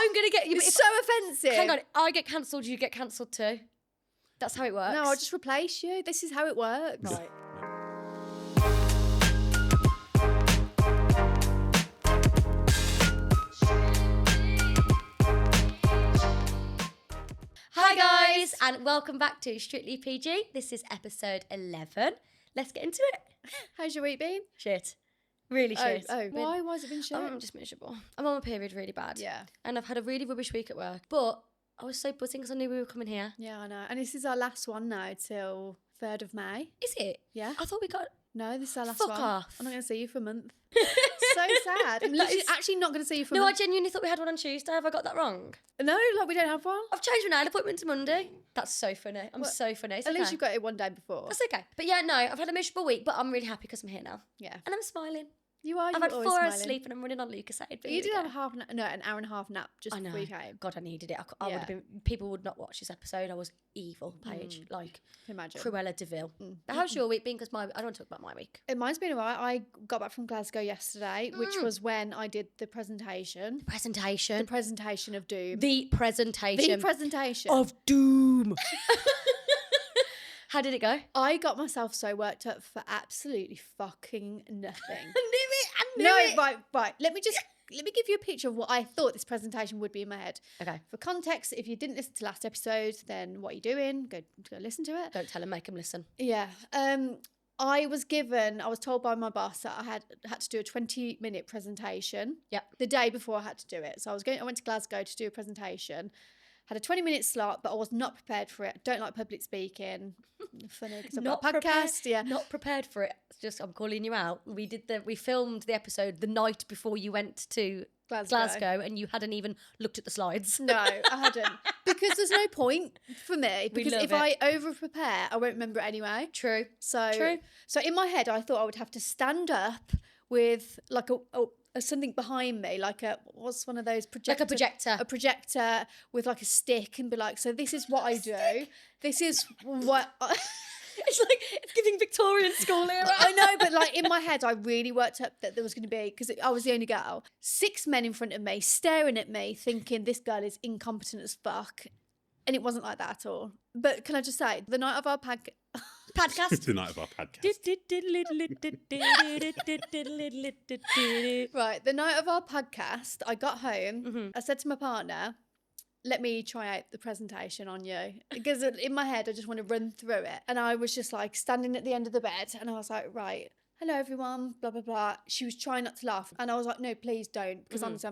I'm going to get you. It's so offensive. Hang on, I get cancelled, you get cancelled too. That's how it works. No, I'll just replace you. This is how it works. Right. Hi guys, and welcome back to Strictly PG. This is episode 11. Let's get into it. How's your week been? Shit. Really shit. Why? Why has it been shit? I'm just miserable. I'm on my period really bad. Yeah. And I've had a really rubbish week at work. But I was so buzzing because I knew we were coming here. Yeah, I know. And this is our last one now till 3rd of May. Is it? Yeah. I thought we got... No, this is our last Fuck one. off. I'm not going to see you for a month. So sad. I'm literally actually not going to see you for a No, I month. genuinely thought we had one on Tuesday. Have I got that wrong? No, like we don't have one. I've changed my nail appointment to Monday. That's so funny. I'm so funny. It's At least okay. you got it one day before. That's okay. But yeah, no, I've had a miserable week, but I'm really happy because I'm here now. Yeah. And I'm smiling. You are. I've had 4 hours smiling. sleep and I'm running on Lucasade. But you did have an hour and a half nap just I know. before you came. God, I needed it. I would have been. People would not watch this episode. I was evil, Paige. Like Imagine. Cruella de Vil. But how's your week been? Because I don't want to talk about my week. Mine's been alright. I got back from Glasgow yesterday, which was when I did the presentation. Presentation. The presentation of doom. The presentation. The presentation of doom. How did it go? I got myself so worked up for absolutely fucking nothing. I knew it. Right. Let me give you a picture of what I thought this presentation would be in my head. Okay. For context, if you didn't listen to last episode, then what are you doing? Go listen to it. Don't tell him, make him listen. Yeah. I was told by my boss that I had to do a 20-minute presentation. Yep. The day before I had to do it. So I went to Glasgow to do a presentation. Had a 20-minute slot, but I was not prepared for it. I don't like public speaking. Funny because I've got a podcast. Yeah. Not prepared for it. It's just I'm calling you out. We filmed the episode the night before you went to Glasgow and you hadn't even looked at the slides. No, I hadn't. Because there's no point for me. Because if I over-prepare, I won't remember it anyway. True. So in my head, I thought I would have to stand up with like something behind me, like what's one of those projectors? Like a projector. A projector with like a stick and be like, so this is what I do. This is what... It's giving Victorian school era. I know, but like in my head, I really worked up that there was going to be, because I was the only girl, 6 men in front of me staring at me thinking this girl is incompetent as fuck. And it wasn't like that at all. But can I just say, the night of our podcast... The night of our podcast. Right, the night of our podcast, I got home, I said to my partner, let me try out the presentation on you. Because in my head, I just want to run through it. And I was just like standing at the end of the bed and I was like, right, hello everyone, blah, blah, blah. She was trying not to laugh. And I was like, no, please don't. Because honestly,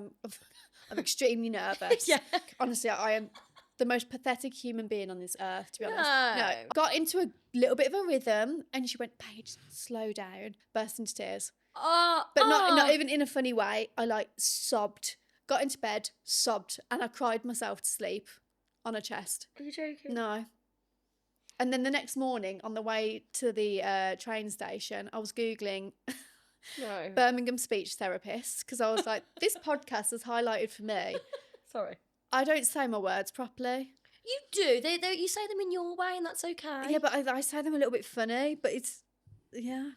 I'm extremely nervous. Yeah. Honestly, I am the most pathetic human being on this earth, to be honest. No. Got into a little bit of a rhythm and she went, Paige, slow down. Burst into tears. But not even in a funny way. I like sobbed. Got into bed, sobbed, and I cried myself to sleep on her chest. Are you joking? No. And then the next morning, on the way to the train station, I was Googling Birmingham speech therapists because I was like, this podcast has highlighted for me. Sorry. I don't say my words properly. You do. You say them in your way and that's okay. Yeah, but I say them a little bit funny, but it's, yeah.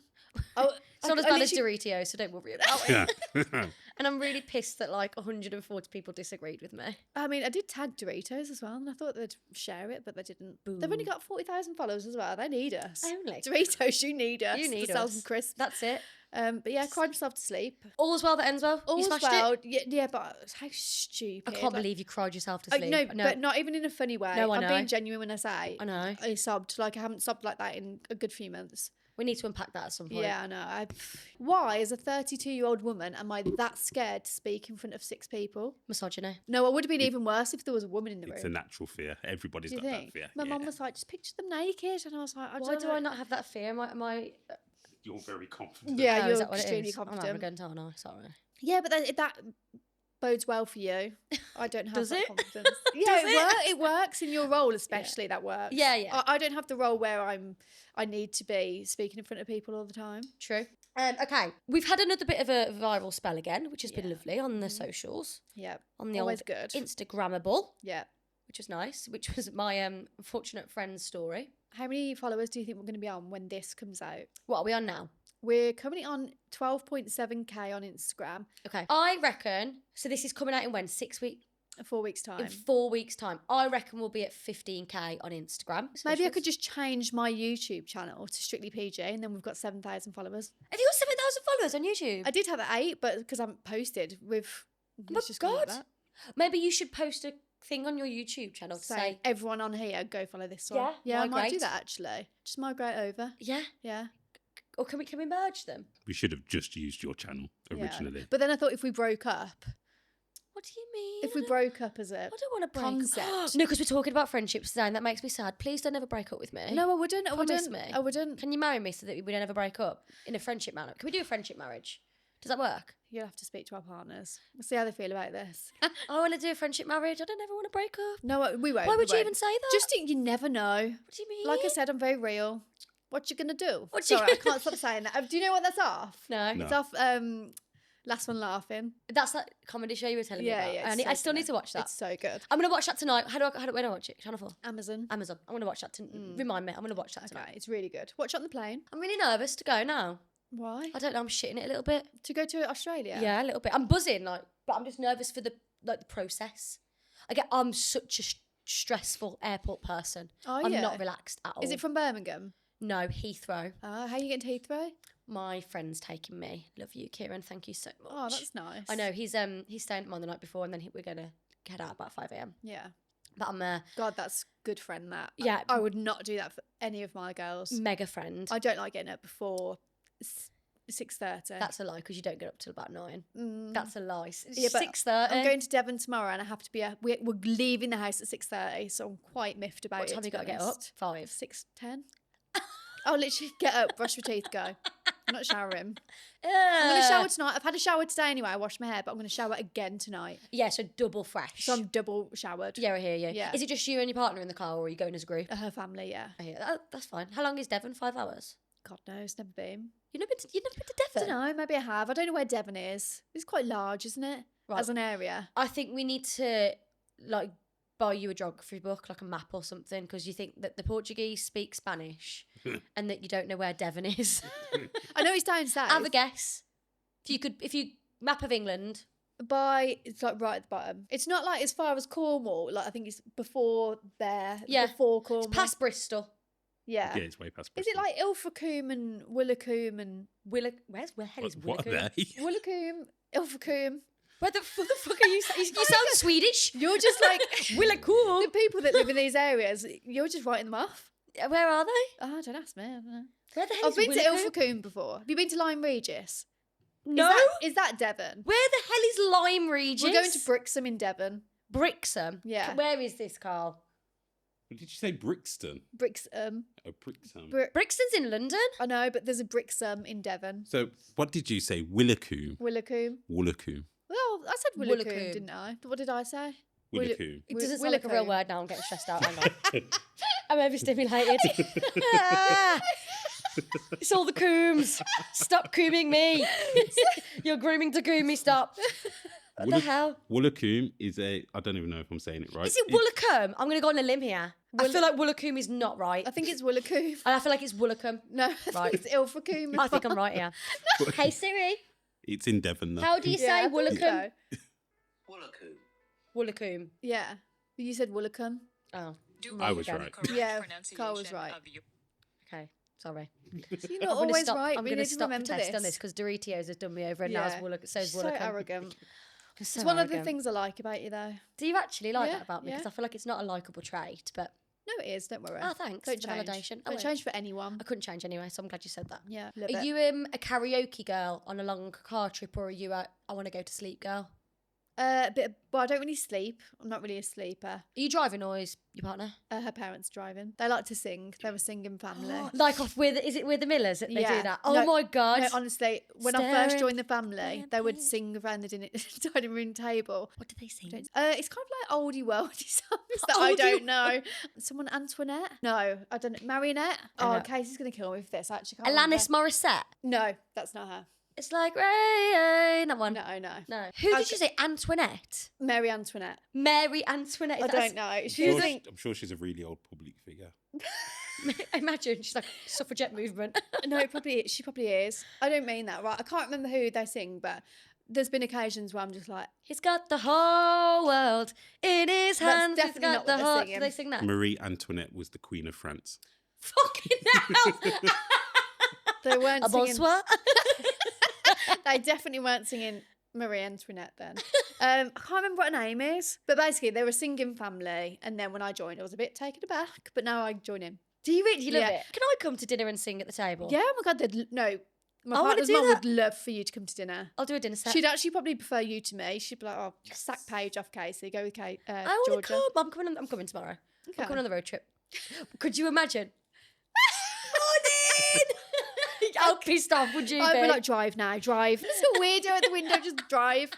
It's not as bad as Doritos, so don't worry about it. Yeah. And I'm really pissed that like 140 people disagreed with me. I mean, I did tag Doritos as well, and I thought they'd share it, but they didn't. Boo. They've only got 40,000 followers as well. They need us. Only. Doritos, you need us. You need to sell us. some crisps. That's it. But yeah, I cried myself to sleep. All's well that ends well. All's you smashed well. it. Yeah, but how stupid. I can't believe you cried yourself to sleep. No, but not even in a funny way. No, I I'm know. being genuine when I say. I know. I sobbed. Like, I haven't sobbed like that in a good few months. We need to unpack that at some point. Yeah, I know. Why, as a 32-year-old woman, am I that scared to speak in front of 6 people? Misogyny. No, I would have been even worse if there was a woman in the room. It's a natural fear. Everybody's Do you got think? that fear. My mum was like, just picture them naked. And I was like, Why do I not have that fear? Am I You're very confident. Yeah, Oh, you're is that what it extremely is? confident. I'm arrogant, aren't I? Sorry. Yeah, but that bodes well for you. I don't have Does that it? confidence. Yeah, Does it works in your role, especially. That works. Yeah. I don't have the role where I need to be speaking in front of people all the time. True. Okay, we've had another bit of a viral spell again, which has been lovely on the socials. Yeah, on the always old good. Instagrammable. Yeah, which was nice. Which was my unfortunate friend's story. How many followers do you think we're going to be on when this comes out? What are we on now? We're currently on 12.7k on Instagram. Okay, I reckon. So this is coming out in when 6 weeks. 4 weeks' time. In 4 weeks' time. I reckon we'll be at 15k on Instagram. Maybe I could just change my YouTube channel to Strictly PG, and then we've got 7,000 followers. Have you got 7,000 followers on YouTube? I did have 8, but because I haven't posted with. Oh my God. Maybe you should post a thing on your YouTube channel to say everyone on here go follow this one. Yeah, I might do that actually. Just migrate over. Yeah. Or can we merge them? We should have just used your channel originally. Yeah. But then I thought if we broke up. What do you mean? If we broke up as a I don't want to break concept. up. No, because we're talking about friendships today and that makes me sad. Please don't ever break up with me. No, I wouldn't. Promise me. I wouldn't. Can you marry me so that we don't ever break up in a friendship manner? Can we do a friendship marriage? Does that work? You'll have to speak to our partners. We'll see how they feel about this. I want to do a friendship marriage. I don't ever want to break up. No, we won't. Why would you won't. even say that? Just you never know. What do you mean? Like I said, I'm very real. What you gonna do? What you Sorry, I can't stop saying that. Do you know what that's off? No. It's off Last One Laughing. That's that comedy show you were telling me about. Yeah, I still need to watch that. It's so good. I'm going to watch that tonight. Where do I watch it? Channel 4? Amazon. I'm going to watch that. Remind me. I'm going to watch that tonight. Okay, it's really good. Watch it on the plane. I'm really nervous to go now. Why? I don't know. I'm shitting it a little bit. To go to Australia? Yeah, a little bit. I'm buzzing, but I'm just nervous for the process. I'm such a stressful airport person. Oh, I'm yeah. not relaxed at all. Is it from Birmingham? No, Heathrow. How are you getting to Heathrow? My friend's taking me. Love you, Kieran. Thank you so much. Oh, that's nice. I know he's staying at mine the night before, and then we're gonna head out about 5 a.m. Yeah. But I'm God, that's good friend. That. Yeah. I would not do that for any of my girls. Mega friend. I don't like getting up before 6:30. That's a lie because you don't get up till about 9. Mm. That's a lie. Yeah, but 6:30. I'm going to Devon tomorrow, and I have to be. We're leaving the house at 6:30, so I'm quite miffed about What it. time you got to get up? 5. 6:10. I'll literally get up, brush my teeth, go. I'm not showering. I'm I'm going to shower tonight. I've had a shower today anyway. I washed my hair, but I'm going to shower again tonight. Yeah, so double fresh. So I'm double showered. Yeah, I hear you. Yeah. Is it just you and your partner in the car, or are you going as a group? Her family, yeah. I hear that's fine. How long is Devon? 5 hours. God knows, never been. You've never been to I Devon? don't know, maybe I have. I don't know where Devon is. It's quite large, isn't it? Right. As an area. I think we need to buy you a geography book, like a map or something, because you think that the Portuguese speak Spanish and that you don't know where Devon is. I know it's down south. Have a guess. If you map of England. It's like right at the bottom. It's not like as far as Cornwall. Like I think it's before there. Yeah. Before Cornwall. It's past Bristol. Yeah. Yeah, it's way past. Is it like Ilfracombe and Willacombe and Where the hell is What are Willacombe? they? Willacombe, Ilfracombe? Where the fuck are you? You sound Swedish. You're just like Willacombe. the people that live in these areas. You're just writing them off. Where are they? Oh, don't ask me. I don't know. Where the hell I've is been to Willacombe? Ilfracombe before. Have you been to Lyme Regis? No. Is that Devon? Where the hell is Lyme Regis? We're going to Brixham in Devon. Brixham. Yeah. Where is this, Carl? Did you say Brixton? Brixham. Oh, Brixton. Brixton's in London. I know, but there's a Brixham in Devon. So, what did you say? Willacombe? Willacombe. Woolacombe. Well, I said Willacombe, Willacombe. didn't I? What did I say? Willacombe. It doesn't sound like a real Willacombe. word now. I'm getting stressed out. Hang on. I'm overstimulated. It's all the coombs. Stop combing me. You're grooming to comb me. Stop. What the hell? Woolacombe is I don't even know if I'm saying it right. Is it Woolacombe? I'm going to go on a limb here. I feel like Woolacombe is not right. I think it's Willacombe. And I feel like it's Woolacombe. No, I Right. think it's Ilfracombe. I think I'm right here. Hey Siri, It's in Devon though. how do you say I think Woolacombe? so. Woolacombe. Yeah. You said Woolacombe. Oh, I was right. Yeah, Carl was right. okay. Sorry. You're I'm not gonna always stop, right. I'm We going to need to stop the remember test this. on this because Doritos has done me over and now Yeah. says So Woolacombe. arrogant. It's It's one of the things I like about you, though. Do you actually like Yeah, that about me? Because yeah. I feel like it's not a likable trait, but No, it is. Don't worry. oh, thanks Don't for the change. validation. I Don't won't. change for anyone. I couldn't change anyway, so I'm glad you said that. Yeah. Are you a karaoke girl on a long car trip, or are you a I want to go to sleep girl? A bit, but I don't really sleep. I'm not really a sleeper. Are you driving or is your partner? Her parents driving. They like to sing. They're a singing family. Like off with is it with the Millers that they do that? Oh No, my god! No, honestly, when I Staring first joined the family, at they would me. sing around the dining room table. What do they sing? It's kind of like oldie worldy songs that I Oldie don't know. Someone Antoinette? No, I don't know. Marionette? Oh, know. Casey's gonna kill me with this. I actually can't remember. Alanis Morissette. No, that's not her. It's like rain. That one. No. No. Who did you say? Antoinette. Mary Antoinette. Mary Antoinette. Is I that don't know. Who's I'm sure she's a really old public figure. Imagine she's like suffragette movement. No, she probably is. I don't mean that, right? I can't remember who they sing, but there's been occasions where I'm just like, He's got the whole world in his That's hands. He's definitely got not the what they're whole. singing. Do they sing that? Marie Antoinette was the Queen of France. Fucking hell. they weren't A singing. bonsoir. They definitely weren't singing Marie Antoinette then. I can't remember what her name is, but basically they were a singing family, and then when I joined, I was a bit taken aback, but now I join in. Do you really love Yeah. it? Can I come to dinner and sing at the table? Yeah, oh my God, no. My I wanna partner's do mum that. would love for you to come to dinner. I'll do a dinner set. She'd actually probably prefer you to me. She'd be like, "Oh, sack Paige off Casey, go with I want Georgia." to come. I'm coming tomorrow. Okay. I'm coming on the road trip. Could you imagine? Morning! How pissed off would you I'd be? be like, "Drive now, drive." It's a weirdo at the window, just drive.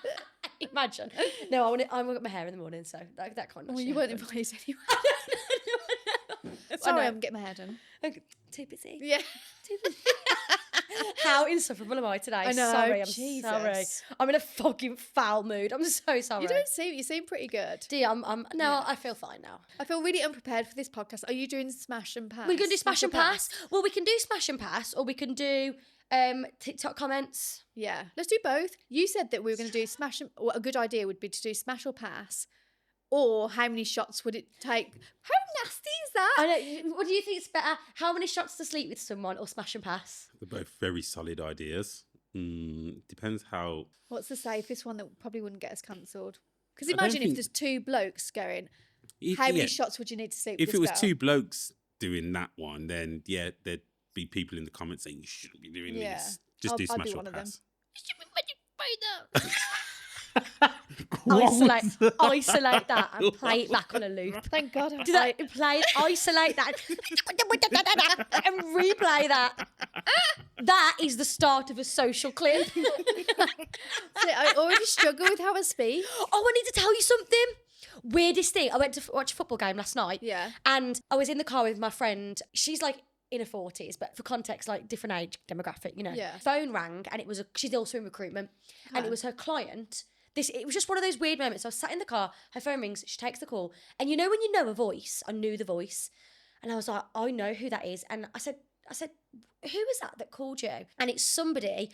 Imagine. No, I want to get my hair in the morning, so that can't. Well, actually you weren't happen. invited anyway. I Sorry, know. I'm getting my hair done. Okay, too busy. Yeah. Too busy. How insufferable am I today? I know, Sorry, I'm Jesus. sorry. I'm in a fucking foul mood. I'm so sorry. You seem pretty good. Dear, I feel fine now. I feel really unprepared for this podcast. Are you doing smash and pass? We're going to do smash and pass. Well, we can do smash and pass, or we can do TikTok comments. Yeah, let's do both. You said that we were going to do smash and a good idea would be to do smash or pass, or how many shots would it take? How nasty is that? I know. What do you think is better? How many shots to sleep with someone, or smash and pass? They're both very solid ideas. Depends how. What's the safest one that probably wouldn't get us cancelled? Because I don't imagine if think- there's two blokes going, If, how many yeah, shots would you need to sleep if with it this was girl? two blokes doing that one, then yeah, there'd be people in the comments saying you shouldn't be doing Yeah. this. Just do I'd be smash or one of them. pass. Isolate that and play it back on a loop. Thank God. Do that, isolate that and replay that. That is the start of a social clip. I already struggle with how I speak. Oh, I need to tell you something. Weirdest thing. I went to watch a football game last night. Yeah. And I was in the car with my friend. She's like in her 40s, but for context, like different age demographic, you know. Yeah. Phone rang and she's also in recruitment. And it was her client. It was just one of those weird moments. I was sat in the car, her phone rings, she takes the call. And you know when you know a voice? I knew the voice. And I was like, I know who that is. And I said, who was that called you? And it's somebody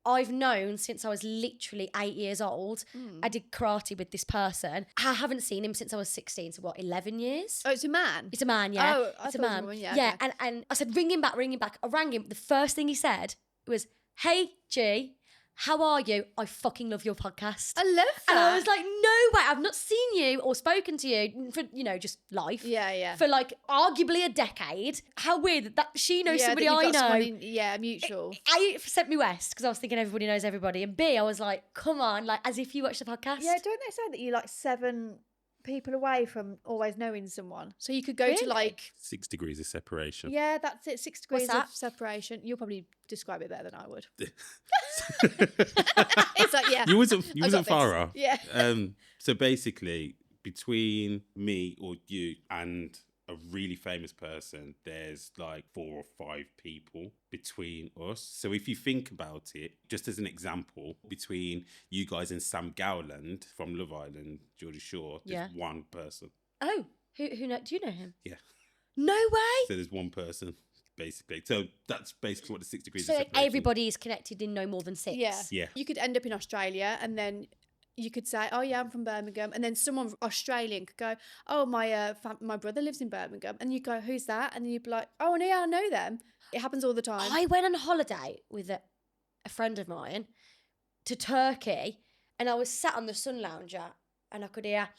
I've known since I was literally 8 years old. I did karate with this person. I haven't seen him since I was 16, so what, 11 years? Oh, it's a man? It's a man, yeah. Oh, I it's a thought it was a man. woman, yeah, Yeah, okay. and I said, ring him back. I rang him. The first thing he said was, hey, G, how are you? I fucking love your podcast. I love that. And I was like, no way, I've not seen you or spoken to you for, just life. Yeah, yeah. For like arguably a decade. How weird that she knows Yeah, somebody that you've I got know. someone mutual. A, sent me west because I was thinking everybody knows everybody. And B, I was like, come on, like as if you watched the podcast. Yeah, don't they say that you're like 7 people away from always knowing someone? So you could go to Really? like, 6 degrees of separation. yeah, that's it, 6 degrees that? of separation. You'll probably describe it better than I would. It's like, yeah. You wasn't I got far this. off. Yeah. So basically, between me or you and a really famous person, there's like 4 or 5 people between us. So if you think about it, just as an example, between you guys and Sam Gowland from Love Island, Geordie Shore, there's one person. Oh, who know? Do you know him? Yeah. No way. So there's one person, basically. So that's basically what the 6 degrees So of separation. everybody is connected in no more than 6. Yeah. Yeah. You could end up in Australia and then you could say, oh yeah, I'm from Birmingham. And then someone Australian could go, oh, my brother lives in Birmingham. And you go, who's that? And you'd be like, oh, yeah, I know them. It happens all the time. I went on holiday with a friend of mine to Turkey, and I was sat on the sun lounger and I could hear,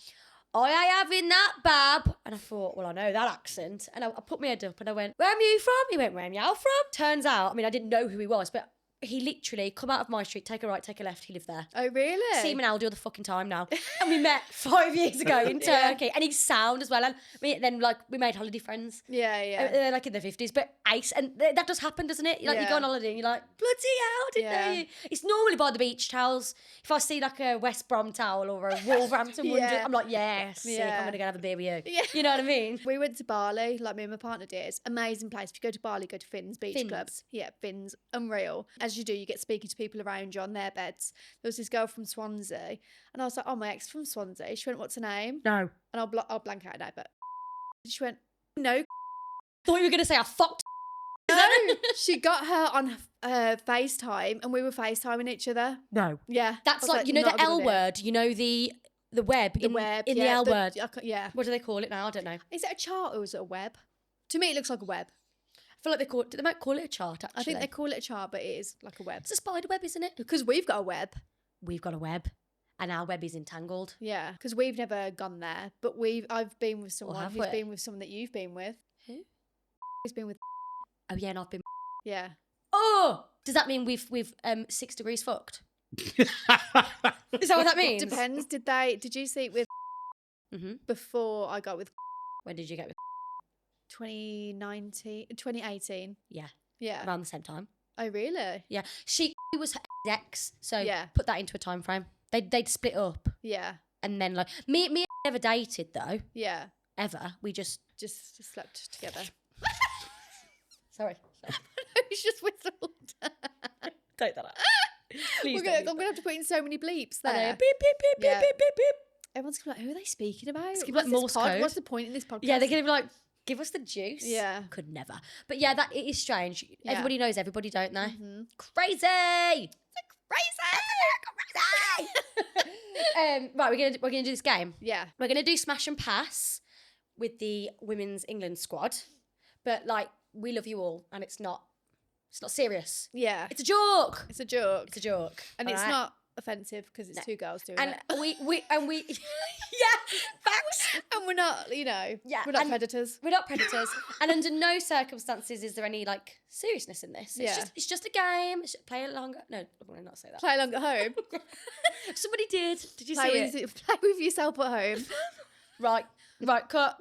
oh, I having that, Bab. And I thought, well, I know that accent. And I put my head up and I went, where am you from? He went, where am you from? Turns out, I didn't know who he was, but he literally come out of my street, take a right, take a left. He lived there. Oh, really? See him in Aldi all the fucking time now. And we met 5 years ago in Yeah. Turkey. And he's sound as well. And then we made holiday friends. Yeah, yeah. They're like in their 50s, but ace. And that does happen, doesn't it? Like you Yeah. go on holiday and you're like, bloody hell, didn't Yeah. know you. It's normally by the beach towels. If I see like a West Brom towel or a Wolverhampton one, Yeah. I'm like, yes, sick, Yeah. I'm going to go have a beer with you. Yeah. You know what I mean? We went to Bali, like me and my partner did. Amazing place. If you go to Bali, go to Finn's Beach Finn's. Club. Yeah, Finn's. Unreal. As you do, you get speaking to people around you on their beds. There was this girl from Swansea. And I was like, oh, my ex from Swansea. She went, what's her name? No. And I'll blank out now, but she went, no. Thought you were going to say I fucked. No, she got her on FaceTime and we were FaceTiming each other. No. Yeah. That's I was like, you know, not the a good L idea. word, you know, the web The in, web. in the yeah, L word. Yeah. What do they call it now? I don't know. I Is it a chart or is it a web? To me, it looks like a web. feel like they might call it a chart, actually. I think they call it a chart, but it is like a web. It's a spider web, isn't it? Because we've got a web. We've got a web, and our web is entangled. Yeah. Because we've never gone there, but I've been with someone have who's we? been with someone that you've been with. Who? Who's been with? Oh yeah, and I've been. Yeah. Oh, does that mean we've 6 degrees fucked? Is that what that means? Depends. Did you see it with before I got with When did you get with? 2018? Yeah, Yeah. around the same time. Oh, really? Yeah, she was her ex, so Yeah. put that into a time frame. They'd split up, Yeah. and then like me never dated though, Yeah. ever. We just Just slept together. sorry. He's just whistled. Take that out. Please I'm going to have to put in so many bleeps I know. there. Beep beep beep Yeah. beep beep beep. Everyone's going to be like, who are they speaking about? It's gonna be What's like this Morse code. What's the point in this podcast? Yeah, they're gonna be like, give us the juice. Yeah. Could never. But yeah, that it is strange. Yeah. Everybody knows everybody, don't they? Mm-hmm. Crazy. Crazy! Right, we're gonna do this game. Yeah. We're gonna do smash and pass with the women's England squad. But like, we love you all, and it's not serious. Yeah. It's a joke. It's a joke. It's a joke. And it's alright? not offensive because it's two girls doing And it. we yeah, facts. And we're not, Yeah, we're not and- predators. We're not predators, and under no circumstances is there any like seriousness in this. Yeah. It's just a game. Play along. No, I want to not say that. Play along at home. Somebody did. Did you play, see with, play with yourself at home. Right, cut.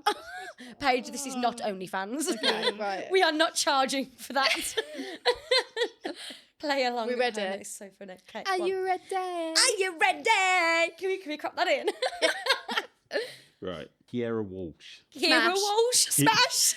Paige, this is not OnlyFans. Okay, right. We are not charging for that. Play along. We at ready? home. It's so funny. Okay, Are go on. you ready? Are you ready? Can we crop that in? Right. Kiera Walsh. Kiera Walsh, smash.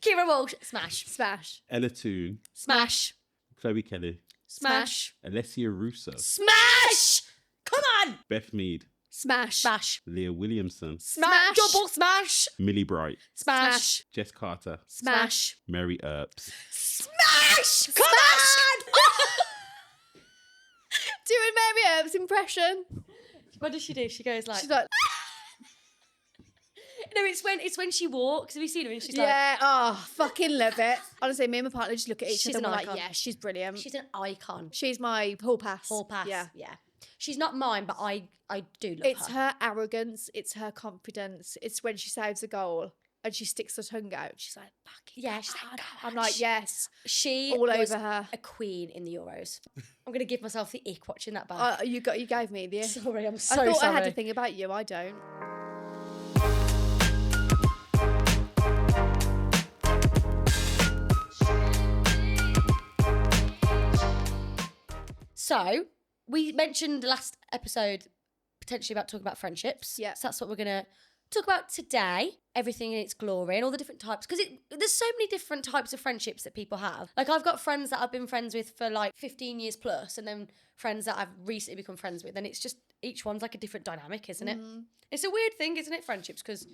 Kiera Walsh, smash. Smash. Ella Toon. Smash. Chloe Kelly. Smash. Alessia Russo. Smash. Come on. Beth Mead. Smash. Smash. Leah Williamson. Smash. Double smash. Millie Bright. Smash. Jess Carter. Smash. Mary Earps. Smash. Come on. Doing Mary Earps' impression. What does she do? She goes like. She's like, No, it's when she walks. Have you seen her? And she's like. yeah, oh, fucking love it. Honestly, me and my partner just look at each She's other and an we're like, icon. yeah, she's brilliant. She's an icon. She's my hall pass. Hall pass. Yeah. Yeah. She's not mine, but I do love It's her. her arrogance. It's her confidence. It's when she saves a goal and she sticks her tongue out. She's like, fucking Yeah, she's God. like, I'm "God." like, yes, She all was over her. a queen in the Euros. I'm gonna give myself the ick watching that back. You gave me the. Sorry, I'm I so thought sorry. I had a thing about you. I don't. So we mentioned last episode potentially about talking about friendships. Yeah. So that's what we're gonna talk about today. Everything in its glory and all the different types, because there's so many different types of friendships that people have. Like I've got friends that I've been friends with for like 15 years plus, and then friends that I've recently become friends with, and it's just each one's like a different dynamic, isn't it? It's a weird thing, isn't it, friendships? Because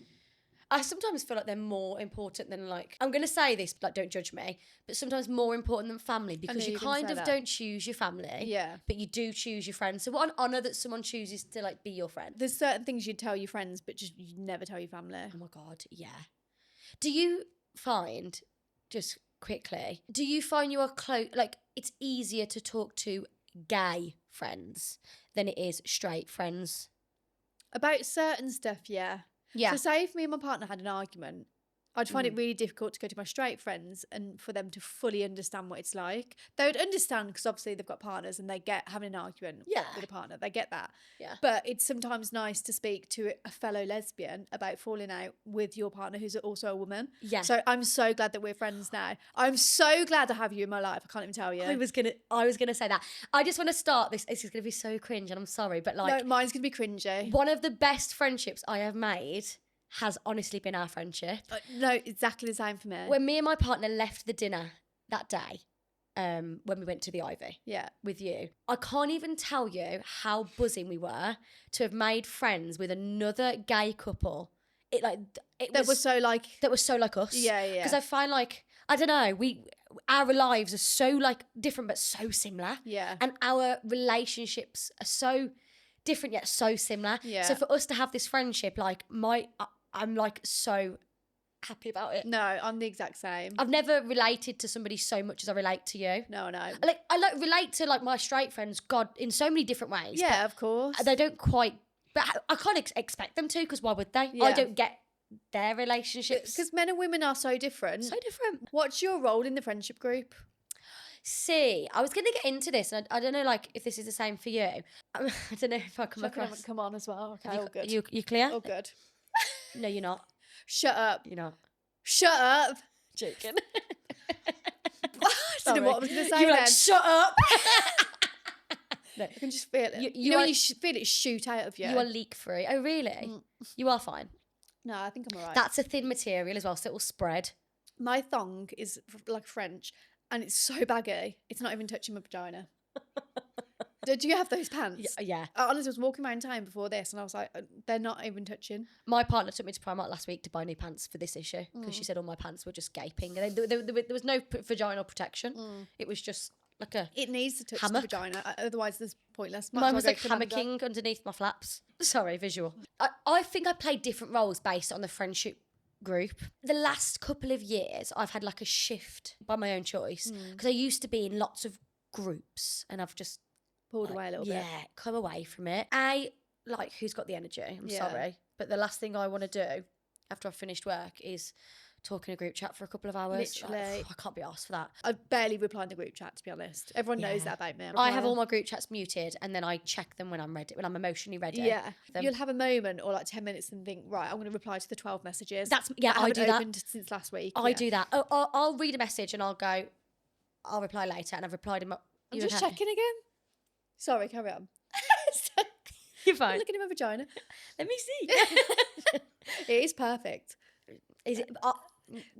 I sometimes feel like they're more important than like, I'm going to say this, like don't judge me, but sometimes more important than family, because you you were gonna kind say of that. don't choose your family, Yeah. but you do choose your friends. So what an honour that someone chooses to like be your friend. There's certain things you'd tell your friends, but just you'd never tell your family. Oh my God, yeah. Do you find, just quickly, do you find you are close, like it's easier to talk to gay friends than it is straight friends? About certain stuff, yeah. Yeah. So say if me and my partner had an argument, I'd find it really difficult to go to my straight friends and for them to fully understand what it's like. They would understand because obviously they've got partners and they get having an argument Yeah. with a partner. They get that. Yeah. But it's sometimes nice to speak to a fellow lesbian about falling out with your partner who's also a woman. Yeah. So I'm so glad that we're friends now. I'm so glad to have you in my life. I can't even tell you. I was gonna say that. I just want to start this. This is gonna be so cringe, and I'm sorry, but like No, mine's going to be cringy. one of the best friendships I have made has honestly been our friendship. No, exactly the same for me. When me and my partner left the dinner that day, when we went to the Ivy Yeah. with you, I can't even tell you how buzzing we were to have made friends with another gay couple it That was so like. that was so like us. Yeah, yeah. Because I find like, I don't know, our lives are so like different but so similar. Yeah. And our relationships are so different yet so similar. Yeah. So for us to have this friendship, like I'm like so happy about it. No, I'm the exact same. I've never related to somebody so much as I relate to you. No. Like I relate to like my straight friends, God, in so many different ways. Yeah, of course. They don't quite, but I can't expect them to, because why would they? Yeah. I don't get their relationships. Because men and women are so different. So different. What's your role in the friendship group? See, I was going to get into this, and I don't know, like, if this is the same for you. I don't know if I come across. Come on as well. Okay, all good. You clear? All good. No, you're not. Shut up. You're not. Shut up. Joking. I don't know what I was going to say You were then. like, shut up. No. I can just feel it. You know are- when you feel it shoot out of you? You are leak free. Oh, really? You are fine. No, I think I'm alright. That's a thin material as well, so it will spread. My thong is like French and it's so baggy. It's not even touching my vagina. Do you have those pants? Yeah. I honestly was walking around town before this and I was like, they're not even touching. My partner took me to Primark last week to buy new pants for this issue, because she said all my pants were just gaping. And there was no vaginal protection. It was just like a... It needs to touch Hammock. the vagina, otherwise it's pointless. Mine was like hammocking underneath my flaps. Sorry, visual. I think I played different roles based on the friendship group. The last couple of years, I've had like a shift by my own choice, because I used to be in lots of groups and I've just pulled away a little bit. Yeah, come away from it. Like, who's got the energy? I'm Yeah. sorry. But the last thing I want to do after I've finished work is talk in a group chat for a couple of hours. Literally. Like, I can't be asked for that. I barely reply in the group chat, to be honest. Everyone knows Yeah. that about me. I have all my group chats muted, and then I check them when I'm ready, when I'm emotionally ready. Yeah. Then- You'll have a moment or like 10 minutes and think, right, I'm going to reply to the 12 messages. I haven't do that. opened since last week. I Yeah. do that. I'll read a message and I'll go, I'll reply later, and I've replied in my... I'm You just okay? checking again. Sorry, carry on. You're I'm fine. looking at my vagina. Let me see. It is perfect. Is it... I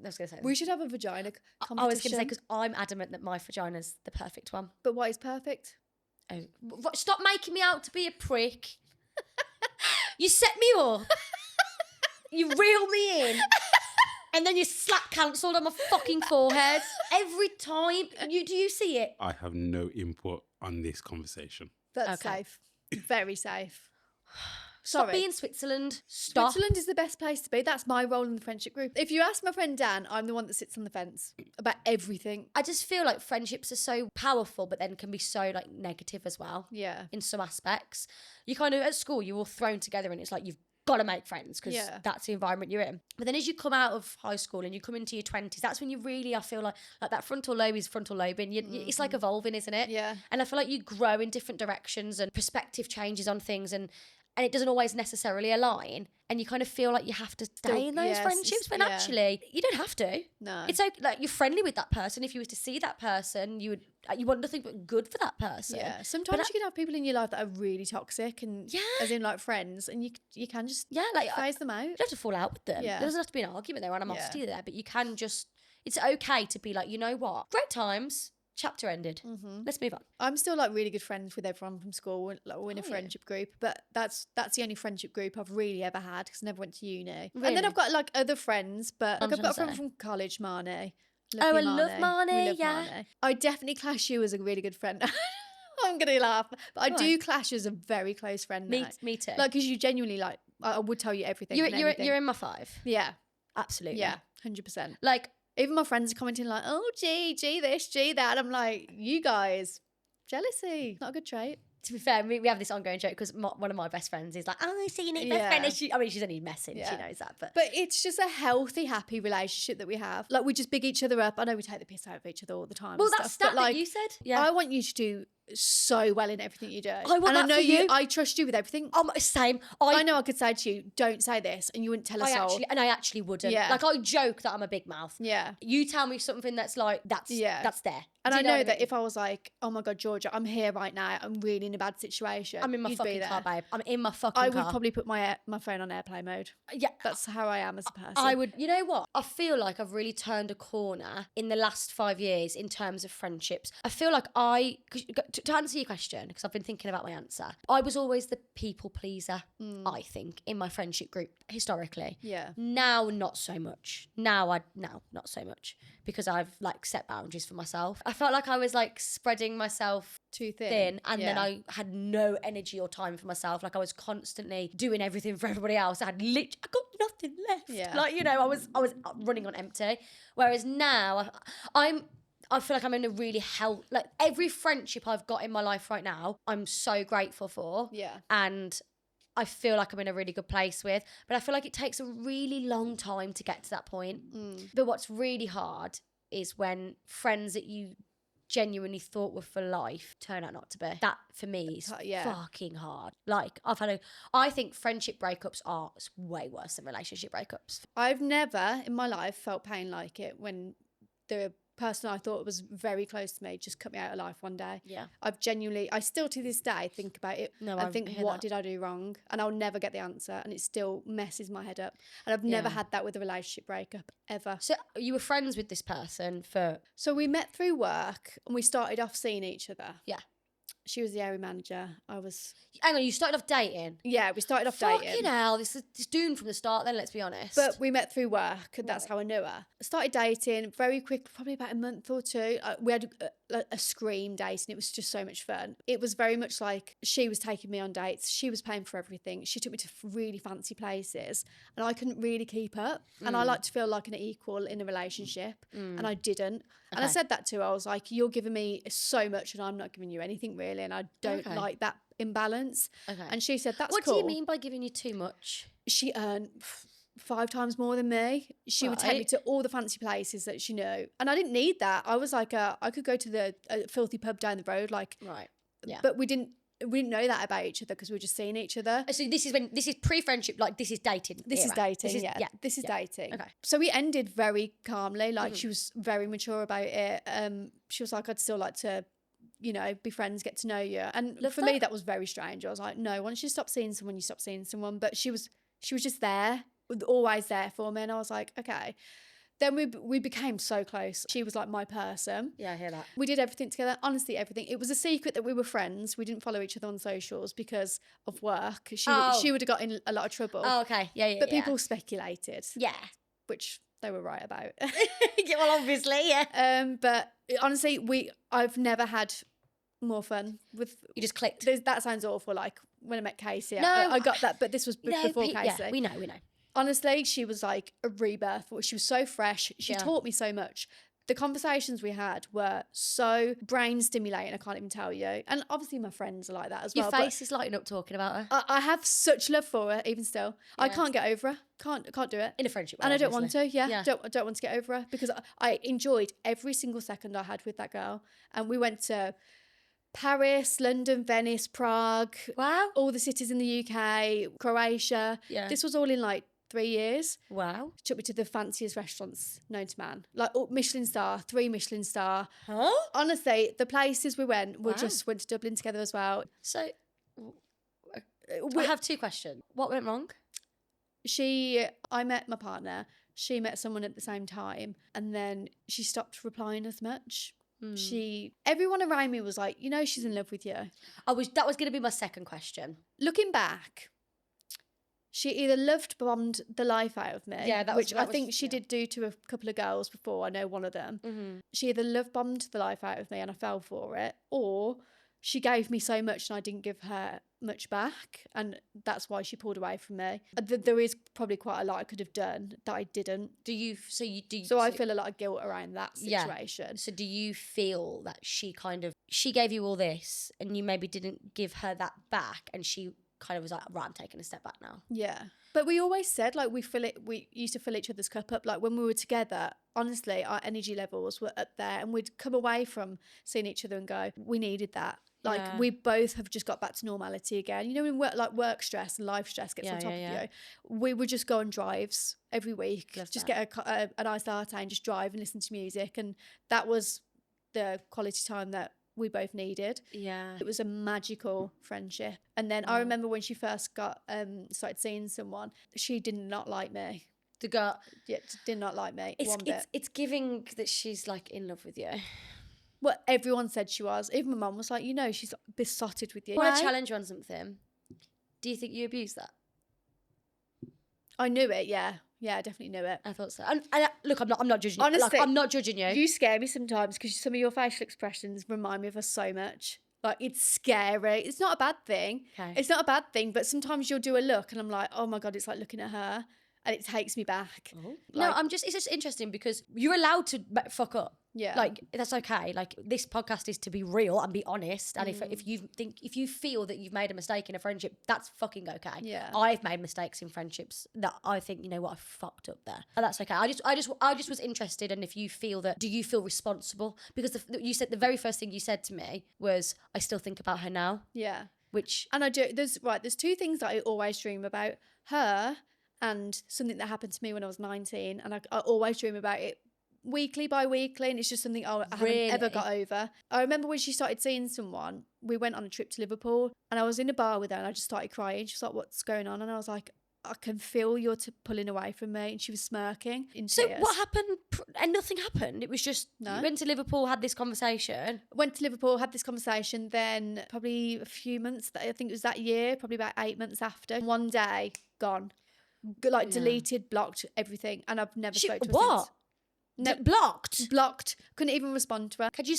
was going to say... We should have a vagina competition. I was going to say, because I'm adamant that my vagina's the perfect one. But what is perfect? Oh, stop making me out to be a prick. You set me up. You reel me in. And then you slap cancelled on my fucking forehead. Every time. Do you see it? I have no input on this conversation. That's Okay. safe. Very safe. Stop Sorry. being Switzerland. Stop. Switzerland is the best place to be. That's my role in the friendship group. If you ask my friend Dan, I'm the one that sits on the fence about everything. I just feel like friendships are so powerful, but then can be so like negative as well. Yeah. In some aspects. You kind of, at school, you're all thrown together and it's like you've got to make friends because Yeah. that's the environment you're in. But then as you come out of high school and you come into your 20s, that's when you really, I feel like that frontal lobe is frontal lobing. It's like evolving, isn't it? Yeah. And I feel like you grow in different directions and perspective changes on things, and it doesn't always necessarily align, and you kind of feel like you have to stay in those yes, friendships when yeah. actually you don't have to. No. It's okay, like you're friendly with that person. If you were to see that person, you want nothing but good for that person. Yeah. Sometimes you can have people in your life that are really toxic and Yeah. as in like friends, and you can just like phase them out. you don't have to fall out with them. Yeah. There doesn't have to be an argument there, animosity there, but you can just, it's okay to be like, you know what? Great times, chapter ended. Let's move on. I'm still like really good friends with everyone from school. Like, we're in a friendship group, but that's the only friendship group I've really ever had because I never went to uni. And Really? then I've got like other friends, but like, I've got a friend say. from college, Marnie. Oh, Love I you, love We Marnie, love yeah. Marnie. I definitely class you as a really good friend. I'm gonna laugh, but I Go do clash as a very close friend. Me, now. me too. Like, because you genuinely like, I would tell you everything. you're and anything. in my 5. Yeah, Absolutely. yeah, 100%. Like, Even my friends are commenting like, "Oh, gee this, gee that." I'm like, you guys, jealousy, not a good trait. to be fair, we have this ongoing joke because one of my best friends is like, oh, I see your new best Yeah. friend. And I mean, she's only messing. Yeah. She knows that. But But it's just a healthy, happy relationship that we have. Like, we just big each other up. I know we take the piss out of each other all the time. well, and that's stuff, stat but, like, that you said. Yeah. I want you to do so well in everything you do. I want and that I know for you. I trust you with everything. Same. I know I could say to you, don't say this, and you wouldn't tell a soul. I actually wouldn't. Yeah. Like, I joke that I'm a big mouth. Yeah. You tell me something that's like, that's there. And Do I you know what that mean? if I was like, oh my God, Georgia, I'm here right now. I'm really in a bad situation. I'm in my you'd be fucking there. car, babe. I'm in my fucking I car. would probably put my phone on airplane mode. Yeah. That's how I am as a person. I would, you know what? I feel like I've really turned a corner in the last 5 years in terms of friendships. I feel like to answer your question, because I've been thinking about my answer, I was always the people pleaser, I think, in my friendship group historically. Yeah. Now, not so much. Now, not so much, because I've like set boundaries for myself. I felt like I was like spreading myself Too thin. and then I had no energy or time for myself. Like I was constantly doing everything for everybody else. I got nothing left. Yeah. Like, you know, I was running on empty. Whereas now I feel like I'm in a really like every friendship I've got in my life right now, I'm so grateful for. Yeah. And I feel like I'm in a really good place with. But I feel like it takes a really long time to get to that point. But what's really hard is when friends that you genuinely thought were for life turn out not to be. That for me is fucking hard. Like I think friendship breakups are way worse than relationship breakups. I've never in my life felt pain like it when the person I thought was very close to me just cut me out of life one day. Yeah. I still to this day think about it and think, what did I do wrong? And I'll never get the answer, and it still messes my head up. And I've never had that with a relationship breakup ever. So you were friends with this person So we met through work and we started off seeing each other. Yeah. She was the area manager. I was... Hang on, you started off dating? Yeah, we started off dating. Fucking hell, this is doomed from the start then, let's be honest. But we met through work, and that's how I knew her. I started dating very quick, probably about a month or two. We had a scream date, and it was just so much fun. It was very much like she was taking me on dates. She was paying for everything. She took me to really fancy places, and I couldn't really keep up. And I like to feel like an equal in a relationship, and I didn't. And I said that to her. I was like, you're giving me so much, and I'm not giving you anything really, and I don't like that imbalance. Okay. And she said, that's what cool. do you mean by giving you too much? She earned 5 times more than me. She would take me to all the fancy places that she knew. And I didn't need that. I was like, I could go to the filthy pub down the road. Like, right. Yeah. But we didn't know that about each other because we were just seeing each other. So this is pre-friendship, like this is dating. This is dating, This is dating. Okay. So we ended very calmly. Like she was very mature about it. She was like, I'd still like to, you know, be friends, get to know you. And for me, that was very strange. I was like, no, once you stop seeing someone, you stop seeing someone. But she was just there, always there for me. And I was like, okay. Then we became so close. She was like my person. Yeah, I hear that. We did everything together, honestly, everything. It was a secret that we were friends. We didn't follow each other on socials because of work. She would have got in a lot of trouble. Oh, okay. Yeah. But people speculated. Yeah. Which they were right about. Yeah, well, obviously, yeah. But honestly, I've never had more fun with... You just clicked. That sounds awful, like when I met Casey. No, I got that, but this was before Casey. Yeah, we know. Honestly, she was like a rebirth. She was so fresh. She taught me so much. The conversations we had were so brain stimulating, I can't even tell you. And obviously my friends are like that as well. Your face is lighting up talking about her. I have such love for her, even still. Yeah. I can't get over her. Can't do it. In a friendship way, and I don't obviously. want to, Don't want to get over her because I enjoyed every single second I had with that girl. And we went to Paris, London, Venice, Prague. Wow. All the cities in the UK, Croatia. Yeah. This was all in like 3 years. Wow. Took me to the fanciest restaurants known to man. Like Michelin star, 3 Michelin star. Huh? Honestly, the places we went, we just went to Dublin together as well. So, I have 2 questions. What went wrong? I met my partner. She met someone at the same time. And then she stopped replying as much. Everyone around me was like, you know, she's in love with you. That was going to be my second question. Looking back, she either bombed the life out of me, which I think she did do to a couple of girls before. I know one of them. Mm-hmm. She either bombed the life out of me and I fell for it, or she gave me so much and I didn't give her much back, and that's why she pulled away from me. There is probably quite a lot I could have done that I didn't. So I feel a lot of guilt around that situation. Yeah. So do you feel that she gave you all this and you maybe didn't give her that back, and she kind of was like, right, I'm taking a step back now? Yeah. But we always said, like, we used to fill each other's cup up. Like, when we were together, honestly, our energy levels were up there, and we'd come away from seeing each other and go, we needed that. Like, we both have just got back to normality again. You know, when work stress and life stress gets on top of you, we would just go on drives every week. Get a nice latte and just drive and listen to music. And that was the quality time that we both needed. Yeah. It was a magical friendship. And then I remember when she first started seeing someone, she did not like me. The girl? Yeah, did not like me. It's giving that she's like in love with you. what everyone said she was. Even my mum was like, you know, she's besotted with you. I want to challenge you on something. Do you think you abused that? I knew it, yeah. Yeah, I definitely knew it. I thought so. And look, I'm not judging you. Honestly, Like, I'm not judging you. You scare me sometimes because some of your facial expressions remind me of us so much. Like, it's scary. It's not a bad thing. Okay. It's not a bad thing, but sometimes you'll do a look and I'm like, oh my God, it's like looking at her. And it takes me back. Oh. Like, No, it's just interesting because you're allowed to fuck up. Yeah. Like, that's okay. Like, this podcast is to be real and be honest. And if you feel that you've made a mistake in a friendship, that's fucking okay. Yeah. I've made mistakes in friendships that I think, you know what, I fucked up there. And that's okay. I just was interested in if you feel that, do you feel responsible? Because you said the very first thing you said to me was, I still think about her now. yeah. Which, And I do, there's two things that I always dream about. Her and something that happened to me when I was 19. And I always dream about it weekly by weekly, and it's just something I Really? haven't ever got over. I remember when she started seeing someone, we went on a trip to Liverpool and I was in a bar with her and I just started crying. She was like, what's going on? And I was like, I can feel you're pulling away from me. And she was smirking in so tears. what happened? And nothing happened. It was just, No. you went to Liverpool, had this conversation. Went to Liverpool, had this conversation, then probably a few months, I think it was that year, probably about 8 months after, one day, gone. Like, deleted, blocked, everything. And I've never spoke to her What? since. No, blocked. Couldn't even respond to her. Had you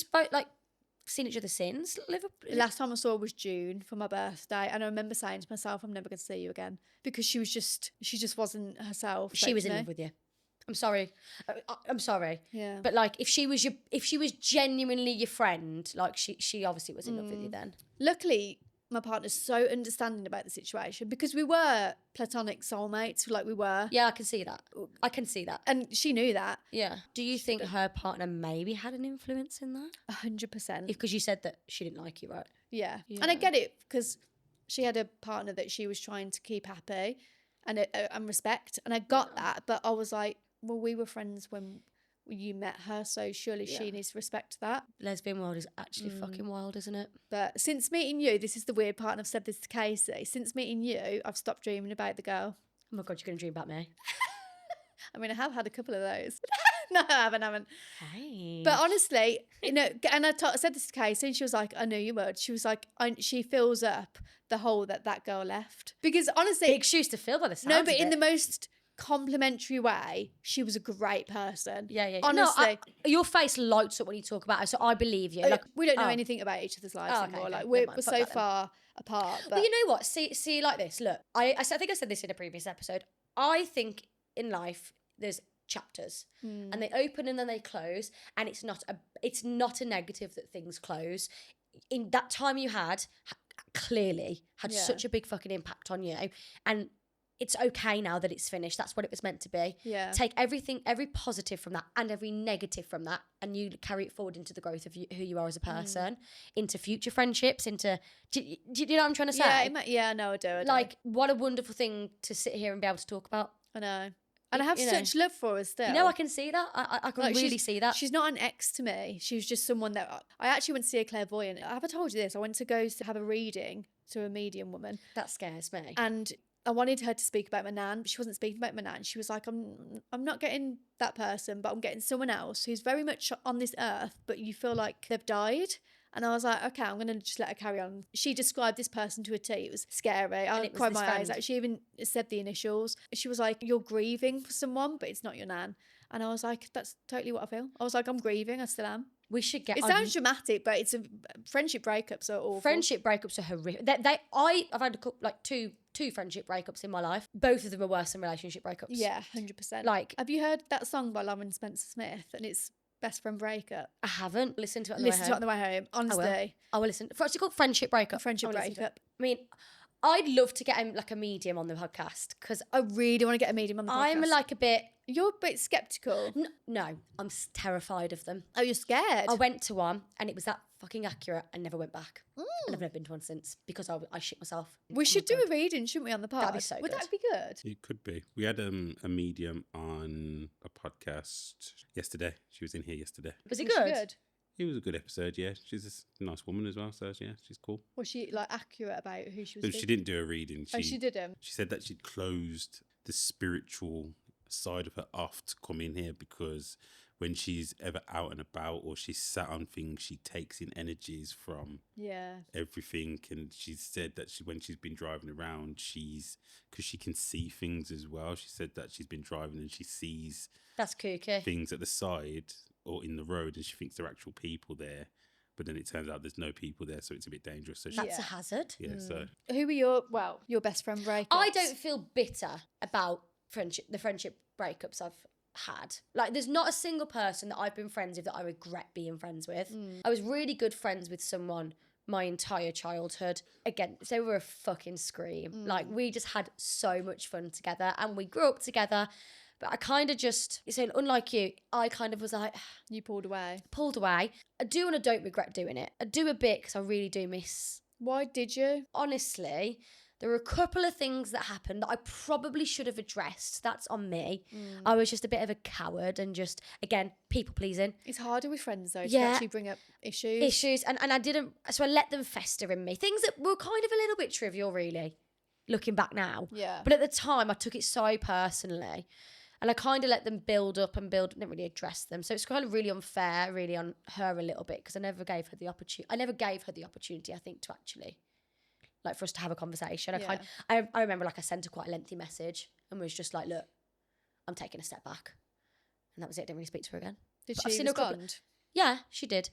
seen each other since Liverpool? Last time I saw her was June for my birthday, and I remember saying to myself, "I'm never going to see you again," because she just wasn't herself. She was in love with you. I'm sorry. I'm sorry. Yeah. But like, if she was genuinely your friend, like she obviously was in love with you then. Luckily, my partner's so understanding about the situation because we were platonic soulmates, like we were. Yeah, I can see that. And she knew that. Yeah. Do you think her partner maybe had an influence in that? 100%. Because you said that she didn't like you, right? Yeah. And I get it because she had a partner that she was trying to keep happy and respect. And I got that. But I was like, well, we were friends when you met her, so surely she needs to respect that. Lesbian world is actually fucking wild, isn't it? But since meeting you, this is the weird part, and I've said this to Casey, since meeting you, I've stopped dreaming about the girl. Oh my God, you're going to dream about me. I mean, I have had a couple of those. No, I haven't. Hey. But honestly, and I said this to Casey, and she was like, I knew you would. She was like, she fills up the hole that girl left. Because honestly... Big shoes to fill by the sounds No, but of in it. the most complimentary way, she was a great person. Yeah. Honestly. No, your face lights up when you talk about her, so I believe you. Like, we don't know anything about each other's lives anymore. okay. Like, Never we're mind. Fuck so that then. far apart. But you know what? See, like this. Look, I think I said this in a previous episode. I think in life there's chapters, and they open and then they close, and it's not a negative that things close. In that time you had clearly had such a big fucking impact on you, and it's okay now that it's finished. That's what it was meant to be. Yeah. Take every positive from that and every negative from that, and you carry it forward into the growth of who you are as a person, into future friendships, into... Do you know what I'm trying to say? Yeah, no, I do. Like, what a wonderful thing to sit here and be able to talk about. I know. And I have You know. such love for her still. You know, I can see that. I can Like, really see that. She's not an ex to me. She was just someone that... I actually went to see a clairvoyant. Have I told you this? I went to go to have a reading to a medium woman. That scares me. And I wanted her to speak about my nan, but she wasn't speaking about my nan. She was like, I'm not getting that person, but I'm getting someone else who's very much on this earth, but you feel like they've died. And I was like, okay, I'm going to just let her carry on. She described this person to a T. It was scary. I cried my eyes out. She even said the initials. She was like, you're grieving for someone, but it's not your nan. And I was like, that's totally what I feel. I was like, I'm grieving. I still am. We should get... It sounds dramatic, but it's friendship breakups are awful. Friendship breakups are horrific. I've had two friendship breakups in my life. Both of them are worse than relationship breakups. Yeah, 100%. Like... Have you heard that song by Lauren Spencer Smith? And it's Best Friend Breakup. I haven't listened to it on Listen to it on the way home. Honestly. I will listen. What's it called? Friendship breakup. Friendship I will listen to breakup. it. I mean, I'd love to get a medium on the podcast because I really want to get a medium on the podcast. I'm like a bit... You're a bit sceptical. No, I'm terrified of them. Oh, you're scared? I went to one and it was that fucking accurate and never went back. And I've never been to one since because I shit myself. We should do a reading, shouldn't we, on the pod? That'd be so Would good. that be good? It could be. We had a medium on a podcast yesterday. She was in here yesterday. Was it Was she good? It was a good episode, yeah. She's a nice woman as well, so yeah, she's cool. Was she like accurate about who she was? But she didn't do a reading. She didn't. She said that she'd closed the spiritual side of her off to come in here because when she's ever out and about or she's sat on things, she takes in energies from everything. And she said that when she's been driving around, because she can see things as well. She said that she's been driving and she sees That's kooky. things at the side or in the road, and she thinks there are actual people there. But then it turns out there's no people there, so it's a bit dangerous. So That's a hazard. yeah. So Who were your best friend breakups? I don't feel bitter about the friendship breakups I've had. Like, there's not a single person that I've been friends with that I regret being friends with. I was really good friends with someone my entire childhood. Again, they were a fucking scream. Like, we just had so much fun together and we grew up together. But I kind of just, so unlike you, I kind of was like... You pulled away. I do and I don't regret doing it. I do a bit because I really do miss... Why did you? Honestly, there were a couple of things that happened that I probably should have addressed. That's on me. I was just a bit of a coward and just, again, people pleasing. It's harder with friends though to Yeah. actually bring up issues. And I didn't, so I let them fester in me. Things that were kind of a little bit trivial, really, looking back now. Yeah. But at the time, I took it so personally. And I kind of let them build up, didn't really address them. So it's kind of really unfair, really on her a little bit, because I never gave her the opportunity, I think, to actually, like, for us to have a conversation. I remember, like, I sent her quite a lengthy message and was just like, look, I'm taking a step back. And that was it. I didn't really speak to her again. Did But I've she seen her a couple- respond? Yeah, she did.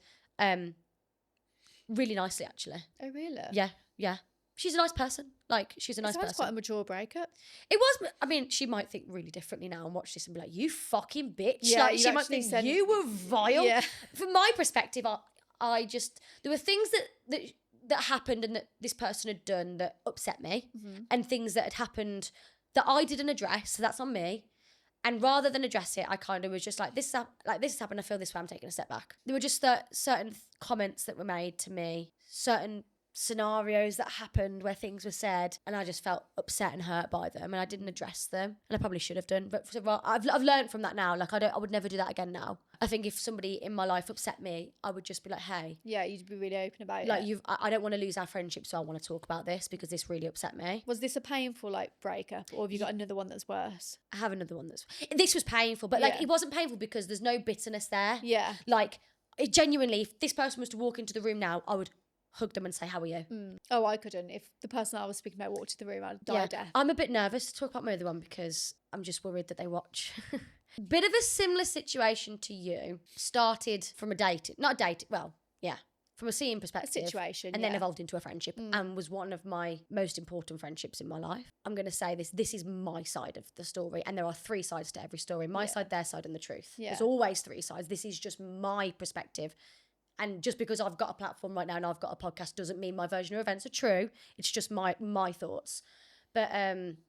Really nicely, actually. Oh, really? Yeah. She's a nice person. Like, she's a nice Sounds person. quite a mature breakup. It was, I mean, she might think really differently now and watch this and be like, you fucking bitch. Yeah, like, you she might actually think said- you were vile. Yeah. From my perspective, I just, there were things that happened and that this person had done that upset me, and things that had happened that I didn't address, so that's on me. And rather than address it, I kind of was just like, this has happened, I feel this way, I'm taking a step back. There were just certain comments that were made to me, certain scenarios that happened where things were said, and I just felt upset and hurt by them, and I didn't address them, and I probably should have done. But I've learned from that now. Like, I would never do that again now. I think if somebody in my life upset me, I would just be like, hey, Yeah, you'd be really open about like, it. I don't want to lose our friendship, so I want to talk about this because this really upset me. Was this a painful, like, breakup, or have you got another one that's worse? I have another one this was painful, but like, Yeah. it wasn't painful because there's no bitterness there. Yeah. Like, it genuinely, if this person was to walk into the room now, I would hug them and say, how are you? Oh, I couldn't. If the person I was speaking about walked to the room, I'd die of death. I'm a bit nervous to talk about my other one because I'm just worried that they watch. Bit of a similar situation to you. Started from from a seeing perspective. situation, And then yeah. evolved into a friendship and was one of my most important friendships in my life. I'm going to say this is my side of the story, and there are 3 sides to every story. My side, their side, and the truth. Yeah. There's always 3 sides. This is just my perspective. And just because I've got a platform right now and I've got a podcast doesn't mean my version of events are true. It's just my thoughts. But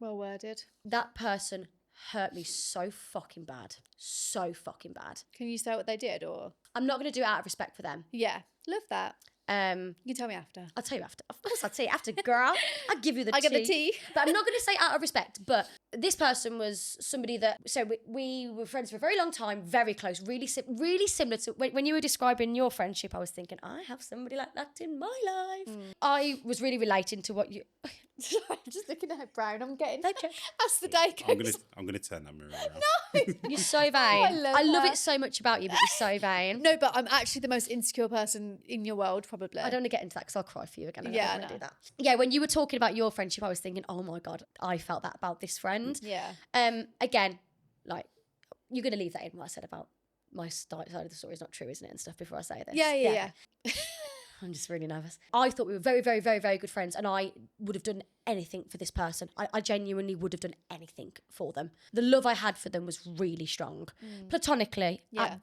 Well worded. that person hurt me so fucking bad. So fucking bad. Can you say what they did, or? I'm not going to do it out of respect for them. Yeah, love that. You can tell me after. I'll tell you after. Of course, I'll tell you after, girl. I'll give you the tea. I get the tea. But I'm not going to say out of respect. But this person was somebody that... So we were friends for a very long time, very close, really similar to... When you were describing your friendship, I was thinking, I have somebody like that in my life. I was really relating to what you... Sorry, I'm just looking at her brown. I'm getting... Don't joke. As the day goes. I'm gonna turn that mirror around. You're so vain. I love it that. so much about you, but you're so vain. No, but I'm actually the most insecure person in your world, probably. I don't want to get into that because I'll cry for you again. Yeah, I I don't want to know. do that. Yeah, when you were talking about your friendship, I was thinking, oh my God, I felt that about this friend. Yeah. Again, like, you're going to leave that in what I said about my side of the story is not true, isn't it? And stuff before I say this. Yeah. I'm just really nervous. I thought we were very, very, very, very good friends, and I would have done anything for this person. I genuinely would have done anything for them. The love I had for them was really strong. Platonically. Yeah.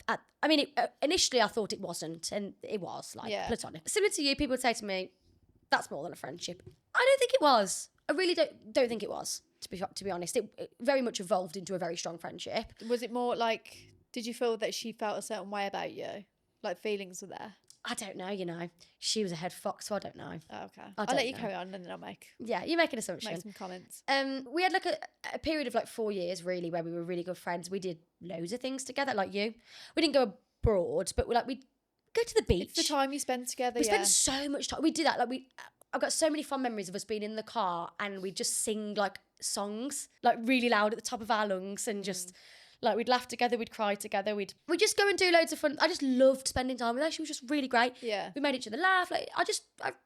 Initially I thought it wasn't, and it was, like, Yeah. platonic. Similar to you, people would say to me, that's more than a friendship. I don't think it was. I really don't think it was, to be honest. It very much evolved into a very strong friendship. Was it more like, did you feel that she felt a certain way about you? Like feelings were there? I don't know, She was a head fox, so I don't know. Oh, okay. I I'll don't let you know. carry on and then I'll make Yeah, you make an assumption. some comments. We had like a period of like 4 years really where we were really good friends. We did loads of things together, like you. We didn't go abroad, but we'd go to the beach. It's the time you spend together, We yeah. spent so much time. We did that. Like I've got so many fond memories of us being in the car and we just sing like songs, like really loud at the top of our lungs, and just Like, we'd laugh together, we'd cry together, we'd just go and do loads of fun. I just loved spending time with her. She was just really great. Yeah. We made each other laugh. Like,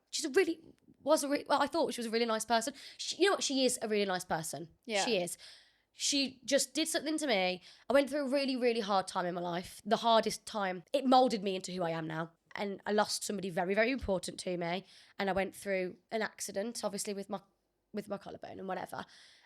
she's a really, I thought she was a really nice person. You know what? She is a really nice person. Yeah. She is. She just did something to me. I went through a really, really hard time in my life. The hardest time. It moulded me into who I am now. And I lost somebody very, very important to me. And I went through an accident, obviously, with my collarbone and whatever.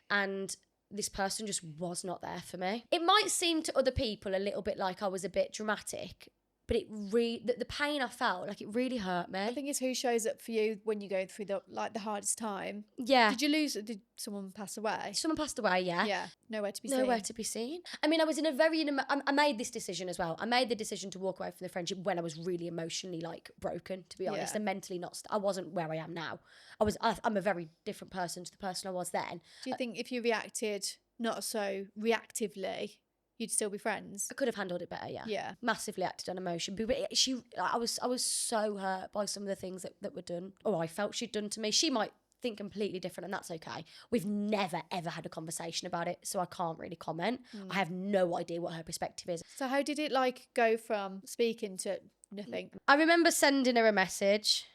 And this person just was not there for me. It might seem to other people a little bit like I was a bit dramatic, but the pain I felt, like, it really hurt me. I think it's who shows up for you when you're going through the hardest time. Yeah. Did someone pass away? Someone passed away, yeah. Yeah. Nowhere to be seen. Nowhere to be seen. I mean, I was I made this decision as well. I made the decision to walk away from the friendship when I was really emotionally, like, broken, to be honest, and mentally I wasn't where I am now. I'm a very different person to the person I was then. Do you think if you reacted not so reactively, you'd still be friends? I could have handled it better, yeah. Yeah. Massively acted on emotion. But I was so hurt by some of the things that were done, or I felt she'd done to me. She might think completely different, and that's okay. We've never, ever had a conversation about it, so I can't really comment. I have no idea what her perspective is. So how did it, like, go from speaking to nothing? I remember sending her a message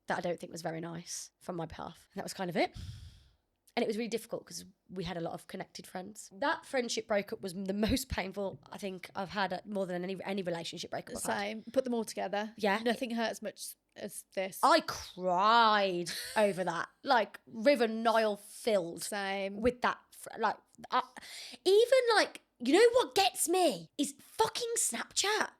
that I don't think was very nice from my behalf. And that was kind of it. And it was really difficult because we had a lot of connected friends. That friendship breakup was the most painful I think I've had, more than any relationship breakup I've had. Same. Put them all together. Yeah. Nothing hurt as much as this. I cried over that. Like, River Nile filled. Same. With that. Even, like, you know what gets me? Is fucking Snapchat.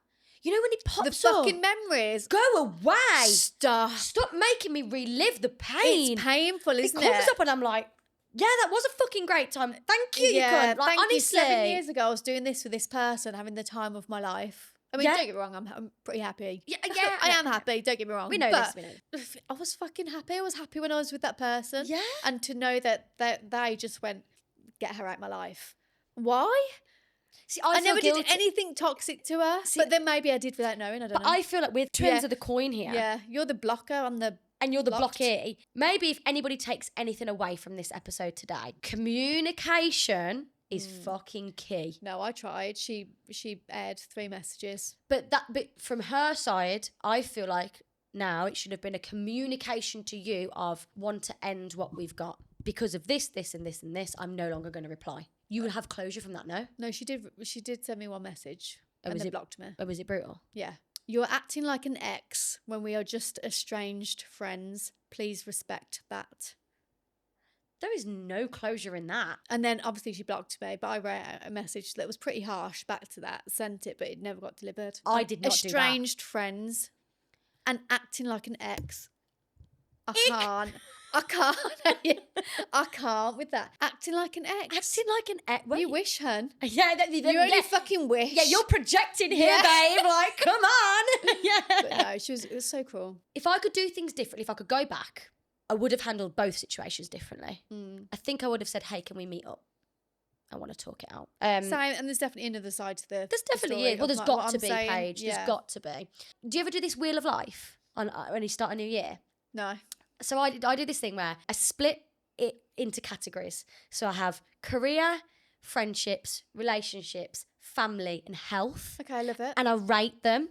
You know when he pops the up? fucking memories. Go away. Stop making me relive the pain. It's painful, isn't it? It comes up and I'm like, yeah, that was a fucking great time. Thank you, you cunt. Like, thank honestly. you. 7 years ago, I was doing this with this person, having the time of my life. I mean, Yeah. don't get me wrong, I'm pretty happy. Yeah, I am happy, don't get me wrong. We know but this. I was fucking happy. I was happy when I was with that person. Yeah. And to know that they just went, get her out of my life. Why? See, I feel never guilty. did anything toxic to her. See, but then maybe I did without knowing. I don't But know. I feel like we're two ends Yeah. of the coin here. Yeah, you're the blocker. I'm the And you're the blocked. blockee. Maybe if anybody takes anything away from this episode today, communication is fucking key. No, I tried. She aired 3 messages. But from her side, I feel like now it should have been a communication to you of want to end what we've got. Because of this, this, and this, and this, I'm no longer going to reply. You will have closure from that, no? No, she did send me one message. Oh, And was then it- blocked me. Or was it brutal? Yeah. You're acting like an ex when we are just estranged friends. Please respect that. There is no closure in that. And then obviously she blocked me, but I wrote out a message that was pretty harsh back to that, sent it, but it never got delivered. I did not do that. Estranged friends and acting like an ex. I can't. I can't with that. Acting like an ex. Acting like an ex. You wish, hun. Yeah, You only fucking wish. Yeah, you're projecting here, babe. Like, come on. Yeah. But no, it was so cruel. If I could do things differently, if I could go back, I would have handled both situations differently. I think I would have said, hey, can we meet up? I want to talk it out. Same, and there's definitely another side to the There's definitely story is. Well, of there's what got I'm to be, saying. Paige. Yeah. There's got to be. Do you ever do this wheel of life when you start a new year? No. So I do this thing where I split it into categories. So I have career, friendships, relationships, family, and health. Okay, I love it. And I rate them.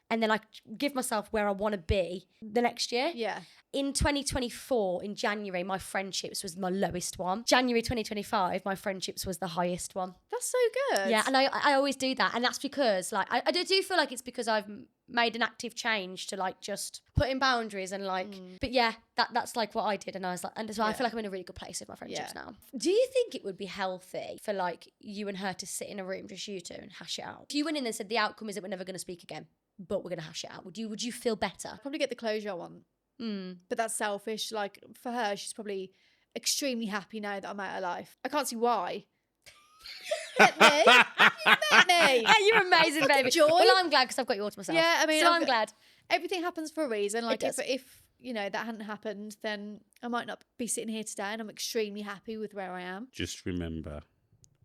And then I give myself where I want to be the next year. Yeah. In 2024, in January, my friendships was my lowest one. January 2025, my friendships was the highest one. That's so good. Yeah, and I always do that. And that's because, like, I do feel like it's because I've made an active change to, like, just put in boundaries and, like, but yeah, that's, like, what I did. And I was like, and so I feel like I'm in a really good place with my friendships now. Do you think it would be healthy for, like, you and her to sit in a room, just you two, and hash it out? If you went in and said the outcome is that we're never going to speak again, but we're going to hash it out, would you feel better? Probably get the closure I want. But that's selfish. Like, for her, she's probably extremely happy now that I'm out of her life. I can't see why. Met me. You met me. Yeah, you're amazing, Fucking baby. joy. Well, I'm glad because I've got you all to myself. Yeah, I mean, so I'm glad. Everything happens for a reason. Like, does. if you know, that hadn't happened, then I might not be sitting here today, and I'm extremely happy with where I am. Just remember,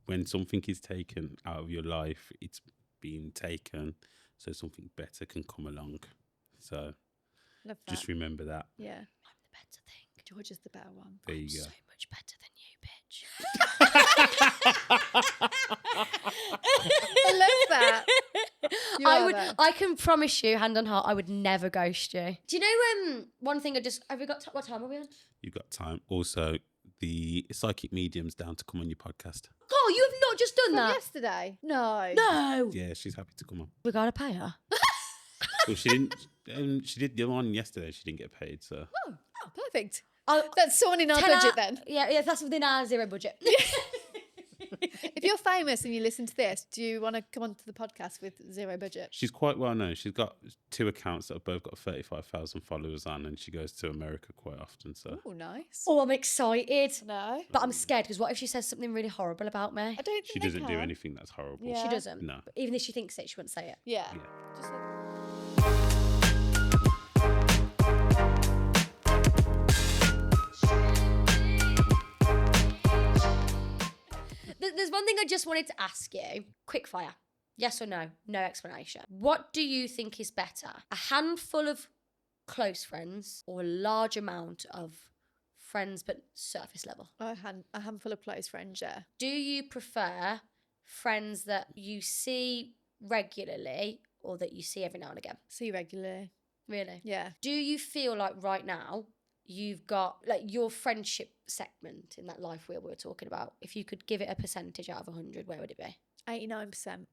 when something is taken out of your life, it's being taken so something better can come along. So Love that. just remember that. Yeah. I'm the better thing. George is the better one. There you go. So much better than you, bitch. I love that. You I are, would. though. I can promise you, hand on heart, I would never ghost you. Do you know? One thing have we got? What time are we on? You've got time. Also, the psychic medium's down to come on your podcast. Oh, you have not just done From that. yesterday? No. No. Yeah, she's happy to come on. We gotta pay her. Well, she didn't. She did the one yesterday. She didn't get paid, so. Oh, perfect. I'll That's someone in our tell budget her- then. Yeah, that's within our zero budget. If you're famous and you listen to this, do you want to come onto the podcast with zero budget? She's quite well known. She's got 2 accounts that have both got 35,000 followers on, and she goes to America quite often. So Oh, nice. Oh, I'm excited. No. But I'm scared because what if she says something really horrible about me? I don't think she they doesn't do can. anything that's horrible. Yeah. She doesn't. No. But even if she thinks it, she wouldn't say it. Yeah. Yeah. Just There's one thing I just wanted to ask you. Quick fire. Yes or no? No explanation. What do you think is better? A handful of close friends or a large amount of friends but surface level? a handful of close friends, yeah. Do you prefer friends that you see regularly or that you see every now and again? See you regularly. Really? Yeah. Do you feel like right now you've got like your friendship segment in that life wheel we were talking about? If you could give it a percentage out of 100, where would it be? 89%.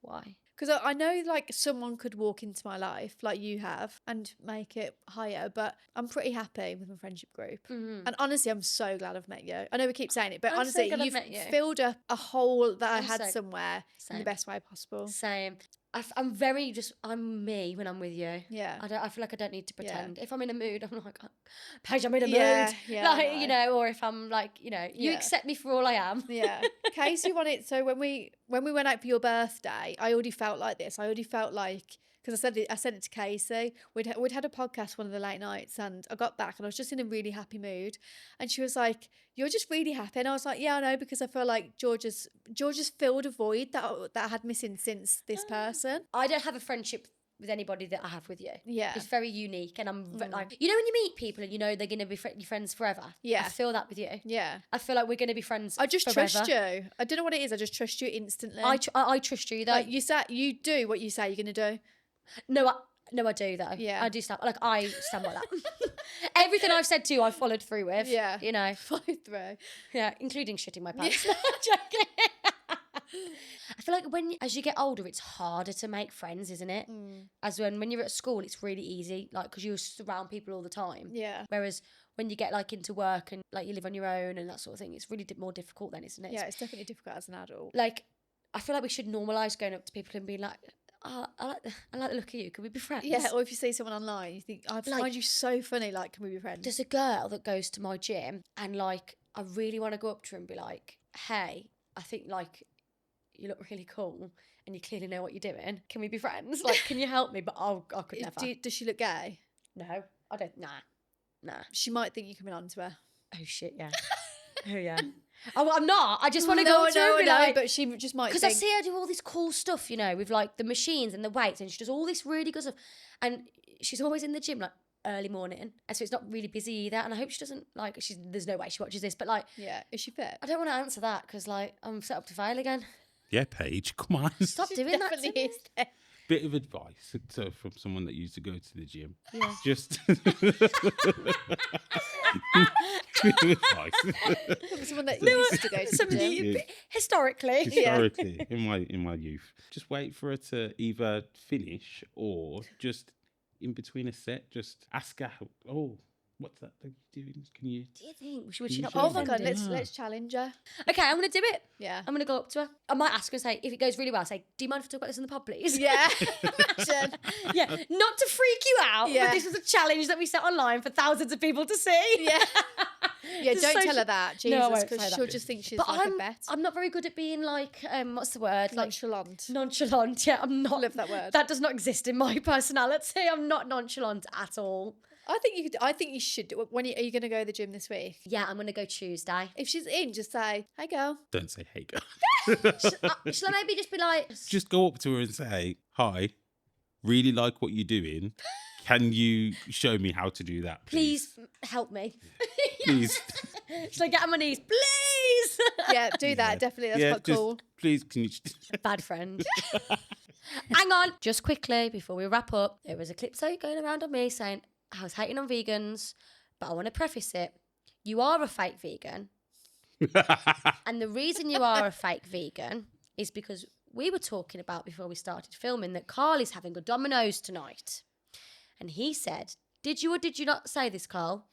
Why? Because I know like someone could walk into my life like you have and make it higher, but I'm pretty happy with my friendship group. Mm-hmm. And honestly, I'm so glad I've met you. I know we keep saying it, but I'm so honestly, glad I've you've met you. filled a hole that I I'm had so- somewhere in Same. the best way possible. Same. I'm me when I'm with you. Yeah. I feel like I don't need to Yeah. pretend. If I'm in a mood, I'm like, Paige, I'm in a Yeah, mood. yeah, Like, I you know. know, or if I'm like, you know, you Yeah. accept me for all I am. Yeah. Casey wanted, so when we went out for your birthday, I already felt like this. I already felt like, because I said it to Casey. We'd had a podcast one of the late nights, and I got back and I was just in a really happy mood, and she was like, "You're just really happy," and I was like, "Yeah, I know," because I feel like George has filled a void that I had missing since this person. I don't have a friendship with anybody that I have with you. Yeah. It's very unique, and I'm like, you know, when you meet people and you know they're going to be your friends forever. Yeah. I feel that with you. Yeah. I feel like we're going to be friends. I just forever. trust you. I don't know what it is. I just trust you instantly. I trust you though. like you do what you say you're gonna do. No, I do though. Yeah. I do stand like I stand by that. Everything I've said to you, I've followed through with. Yeah. You know. Follow through. Yeah, including shitting my pants. Joking. I feel like as you get older, it's harder to make friends, isn't it? As when you're at school, it's really easy, like because you're surround people all the time. Yeah. Whereas when you get like into work and like you live on your own and that sort of thing, it's really more difficult then, isn't it? Yeah, it's definitely difficult as an adult. Like I feel like we should normalise going up to people and being like, oh, I like the look of you. Can we be friends? Yeah, or if you see someone online, you think, I find you so funny, like, can we be friends? There's a girl that goes to my gym and like I really want to go up to her and be like, hey, I think like you look really cool and you clearly know what you're doing. Can we be friends? Like, can you help me? But I could never. Does she look gay? No, I don't. Nah. She might think you're coming on to her. Oh shit, yeah. Oh yeah. Oh, I'm not. I just want to go up to her and be like, but she just might because think. I see her do all this cool stuff, you know, with like the machines and the weights, and she does all this really good stuff. And she's always in the gym like early morning, and so it's not really busy either. And I hope she doesn't like. There's no way she watches this, but like, Yeah, is she fit? I don't want to answer that because like I'm set up to fail again. Yeah, Paige, come on. Stop She doing that. To definitely me. is fit. Bit of advice from someone that used to go to the gym. Yeah. Just bit of advice. Someone that used to go to the Somebody gym. Yeah. historically. Historically, in my youth, just wait for her to either finish or just in between a set, just ask her, "Oh, what's that thing you're doing? Can you?" Do you think would she You not? should. be Oh my god, offended? let's challenge her. Okay, I'm gonna do it. Yeah. I'm gonna go up to her. I might ask her and say, if it goes really well, say, do you mind if I talk about this on the pod, please? Yeah. Imagine. Yeah, not to freak you out, Yeah. but this was a challenge that we set online for thousands of people to see. Yeah. Yeah, Just don't so tell her she- that, No, I Jesus, won't because say she'll that. just think she's But like a bet. I'm not very good at being like, what's the word? Like Nonchalant. nonchalant. Yeah, I'm not. Love that word. That does not exist in my personality. I'm not nonchalant at all. I think you should. Are you going to go to the gym this week? Yeah, I'm gonna go Tuesday. If she's in, just say, "Hey, girl." Don't say, "Hey, girl." Shall I maybe just be like, Just go up to her and say, "Hi, really like what you're doing. Can you show me how to do that, please help me? Please." Shall I get on my knees, please? Yeah, do that. Definitely. That's quite just, cool. Please, can you? Bad friend. Hang on, just quickly before we wrap up, there was a clip going around on me saying I was hating on vegans, but I want to preface it. You are a fake vegan. And the reason you are a fake vegan is because we were talking about before we started filming that Carl is having a Domino's tonight. And he said, did you or did you not say this, Carl?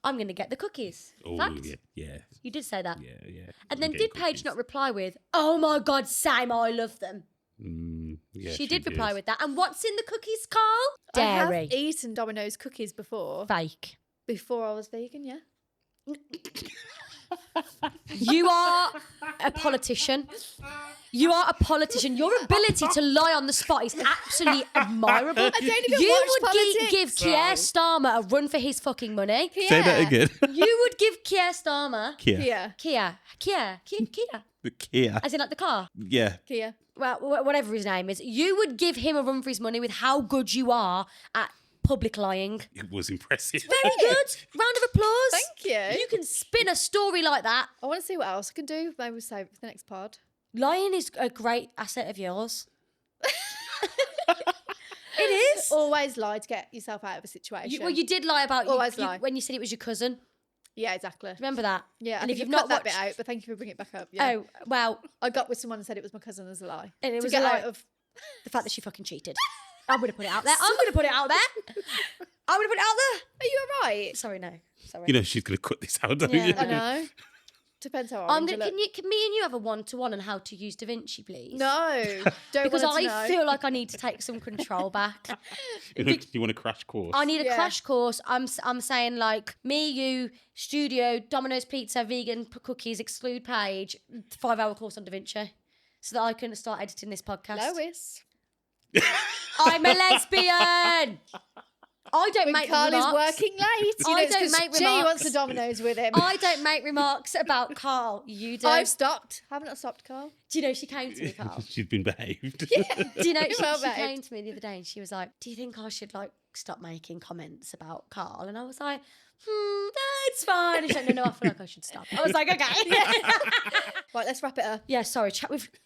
I'm going to get the cookies. Oh, Fact? yeah. You did say that. Yeah. And then did Paige not reply with, oh my God, Sam, I love them. Yeah, she did reply with that. And what's in the cookies, Carl? I Dairy. have eaten Domino's cookies before. Fake. Before I was vegan, yeah. You are a politician. You are a politician. Your ability to lie on the spot is absolutely admirable. I don't even You watch would politics. give Keir Starmer a run for his fucking money. Say that again. You would give Keir Starmer... Kia. Kia. The Kia. As in like the car. Yeah. Kia. Well, whatever his name is. You would give him a run for his money with how good you are at public lying. It was impressive. Very good. Round of applause. Thank you. You can spin a story like that. I want to see what else I can do. Maybe we'll save it for the next pod. Lying is a great asset of yours. It is. Always lie to get yourself out of a situation. You did lie about Always lie. when you said it was your cousin. Yeah, exactly. Remember that? Yeah, And I if think you've I've not cut that watched, bit out, but thank you for bringing it back up. Yeah. oh well, I got with someone and said it was my cousin as a lie. and it To was get a lie out of... the fact that she fucking cheated. I'm gonna put it out there. I'm gonna put it out there. I'm gonna put it out there. Are you alright? Sorry, no. Sorry. You know she's going to cut this out, don't Yeah. you? I know. Depends how I'm orange gonna. I look. Can me and you have a one-to-one on how to use DaVinci, please? No. Don't Because want I to know. feel like I need to take some control back. You want a crash course? I need a Yeah. crash course. I'm saying like me, you, studio, Domino's Pizza, vegan cookies, exclude Paige, 5-hour course on DaVinci, so that I can start editing this podcast. Lois. I'm a lesbian. I don't When make Carl is remarks. working late. You know, I it's don't 'cause make G remarks. wants the Domino's with him. I don't make remarks about Carl. You do. I've stopped. Haven't I stopped, Carl? Do you know she came to me, Carl? She's been behaved. Do you know Well she behaved. came to me the other day and she was like, "Do you think I should like stop making comments about Carl?" And I was like, no, it's fine. And she went, no, I feel like I should stop. I was like, okay. Right, let's wrap it up. Yeah, sorry.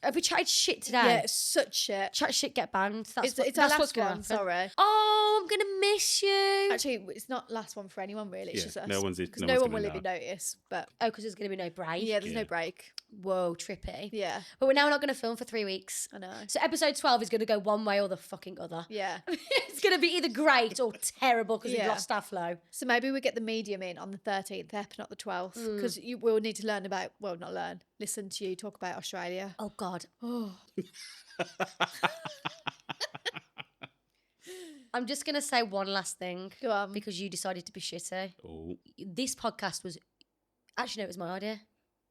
Have we chatted shit today? Yeah, it's such shit. Chat shit, get banned. That's It's our what's last gonna one, happen. sorry. Oh, I'm gonna miss you. Actually, it's not last one for anyone, really. It's Yeah, just us. no one's- Because no no one's one will gonna even notice. But Oh, because there's gonna be no break. yeah, there's Yeah. no break. Whoa, trippy. Yeah, But we're now not gonna film for 3 weeks. I know. So episode 12 is gonna go one way or the fucking other. Yeah. It's gonna be either great or terrible because we've Yeah. lost our flow. So maybe we get the medium in on the 13th ep, not the 12th. Because you will need to learn about, well, not learn, listen to you talk about Australia. Oh God. Oh. I'm just gonna say one last thing Go on. because you decided to be shitty. Oh, This podcast was actually no, it was my idea.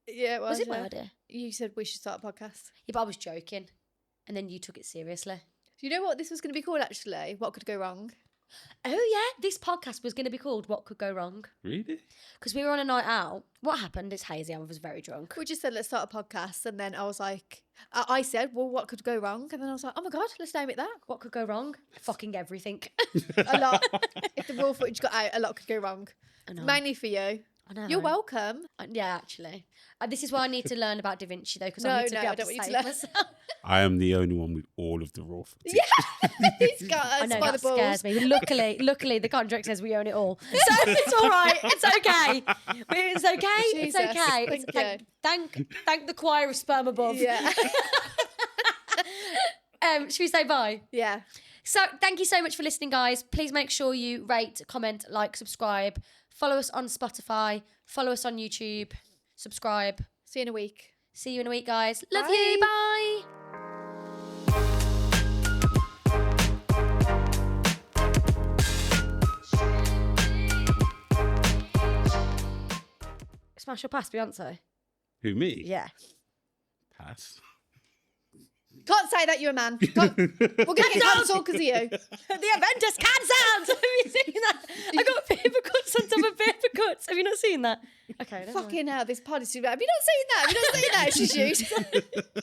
Yeah, Was it my yeah. idea? You said we should start a podcast. Yeah, but I was joking, and then you took it seriously. Do you know what this was going to be called, actually? What could go wrong? Oh yeah, this podcast was going to be called "What Could Go Wrong" really? because we were on a night out. What happened? It's hazy. I was very drunk. We just said, let's start a podcast. And then I was like, I said, well, what could go wrong? And then I was like, oh my God, let's name it that. What could go wrong? Fucking everything. A lot. If the raw footage got out, a lot could go wrong. I know. Mainly for you. I know. You're welcome. Yeah, actually. This is why I need to learn about DaVinci though, because No, I need to no, be I able don't to want you to save learn. myself. I am the only one with all of the raw footage. He's got us I know by that the balls. scares me. But luckily, the contract says we own it all, so it's all right. It's okay. It's okay. Jesus, it's okay. thank you. Thank the choir of sperm above. Yeah. Should we say bye? Yeah. So thank you so much for listening, guys. Please make sure you rate, comment, like, subscribe. Follow us on Spotify. Follow us on YouTube. Subscribe. See you in a week. See you in a week, guys. Love Bye. you. Bye. Smash or pass, Beyonce? Who, me? Yeah. Pass. Can't say that, you're a man. Can't. We're going to get cancelled because of you. The event is cancelled. Have you seen that? I got paper cuts on top of paper cuts. Have you not seen that? Okay. never mind. Fucking hell, this pod is too bad. Have you not seen that? Have you not seen that? It's just you.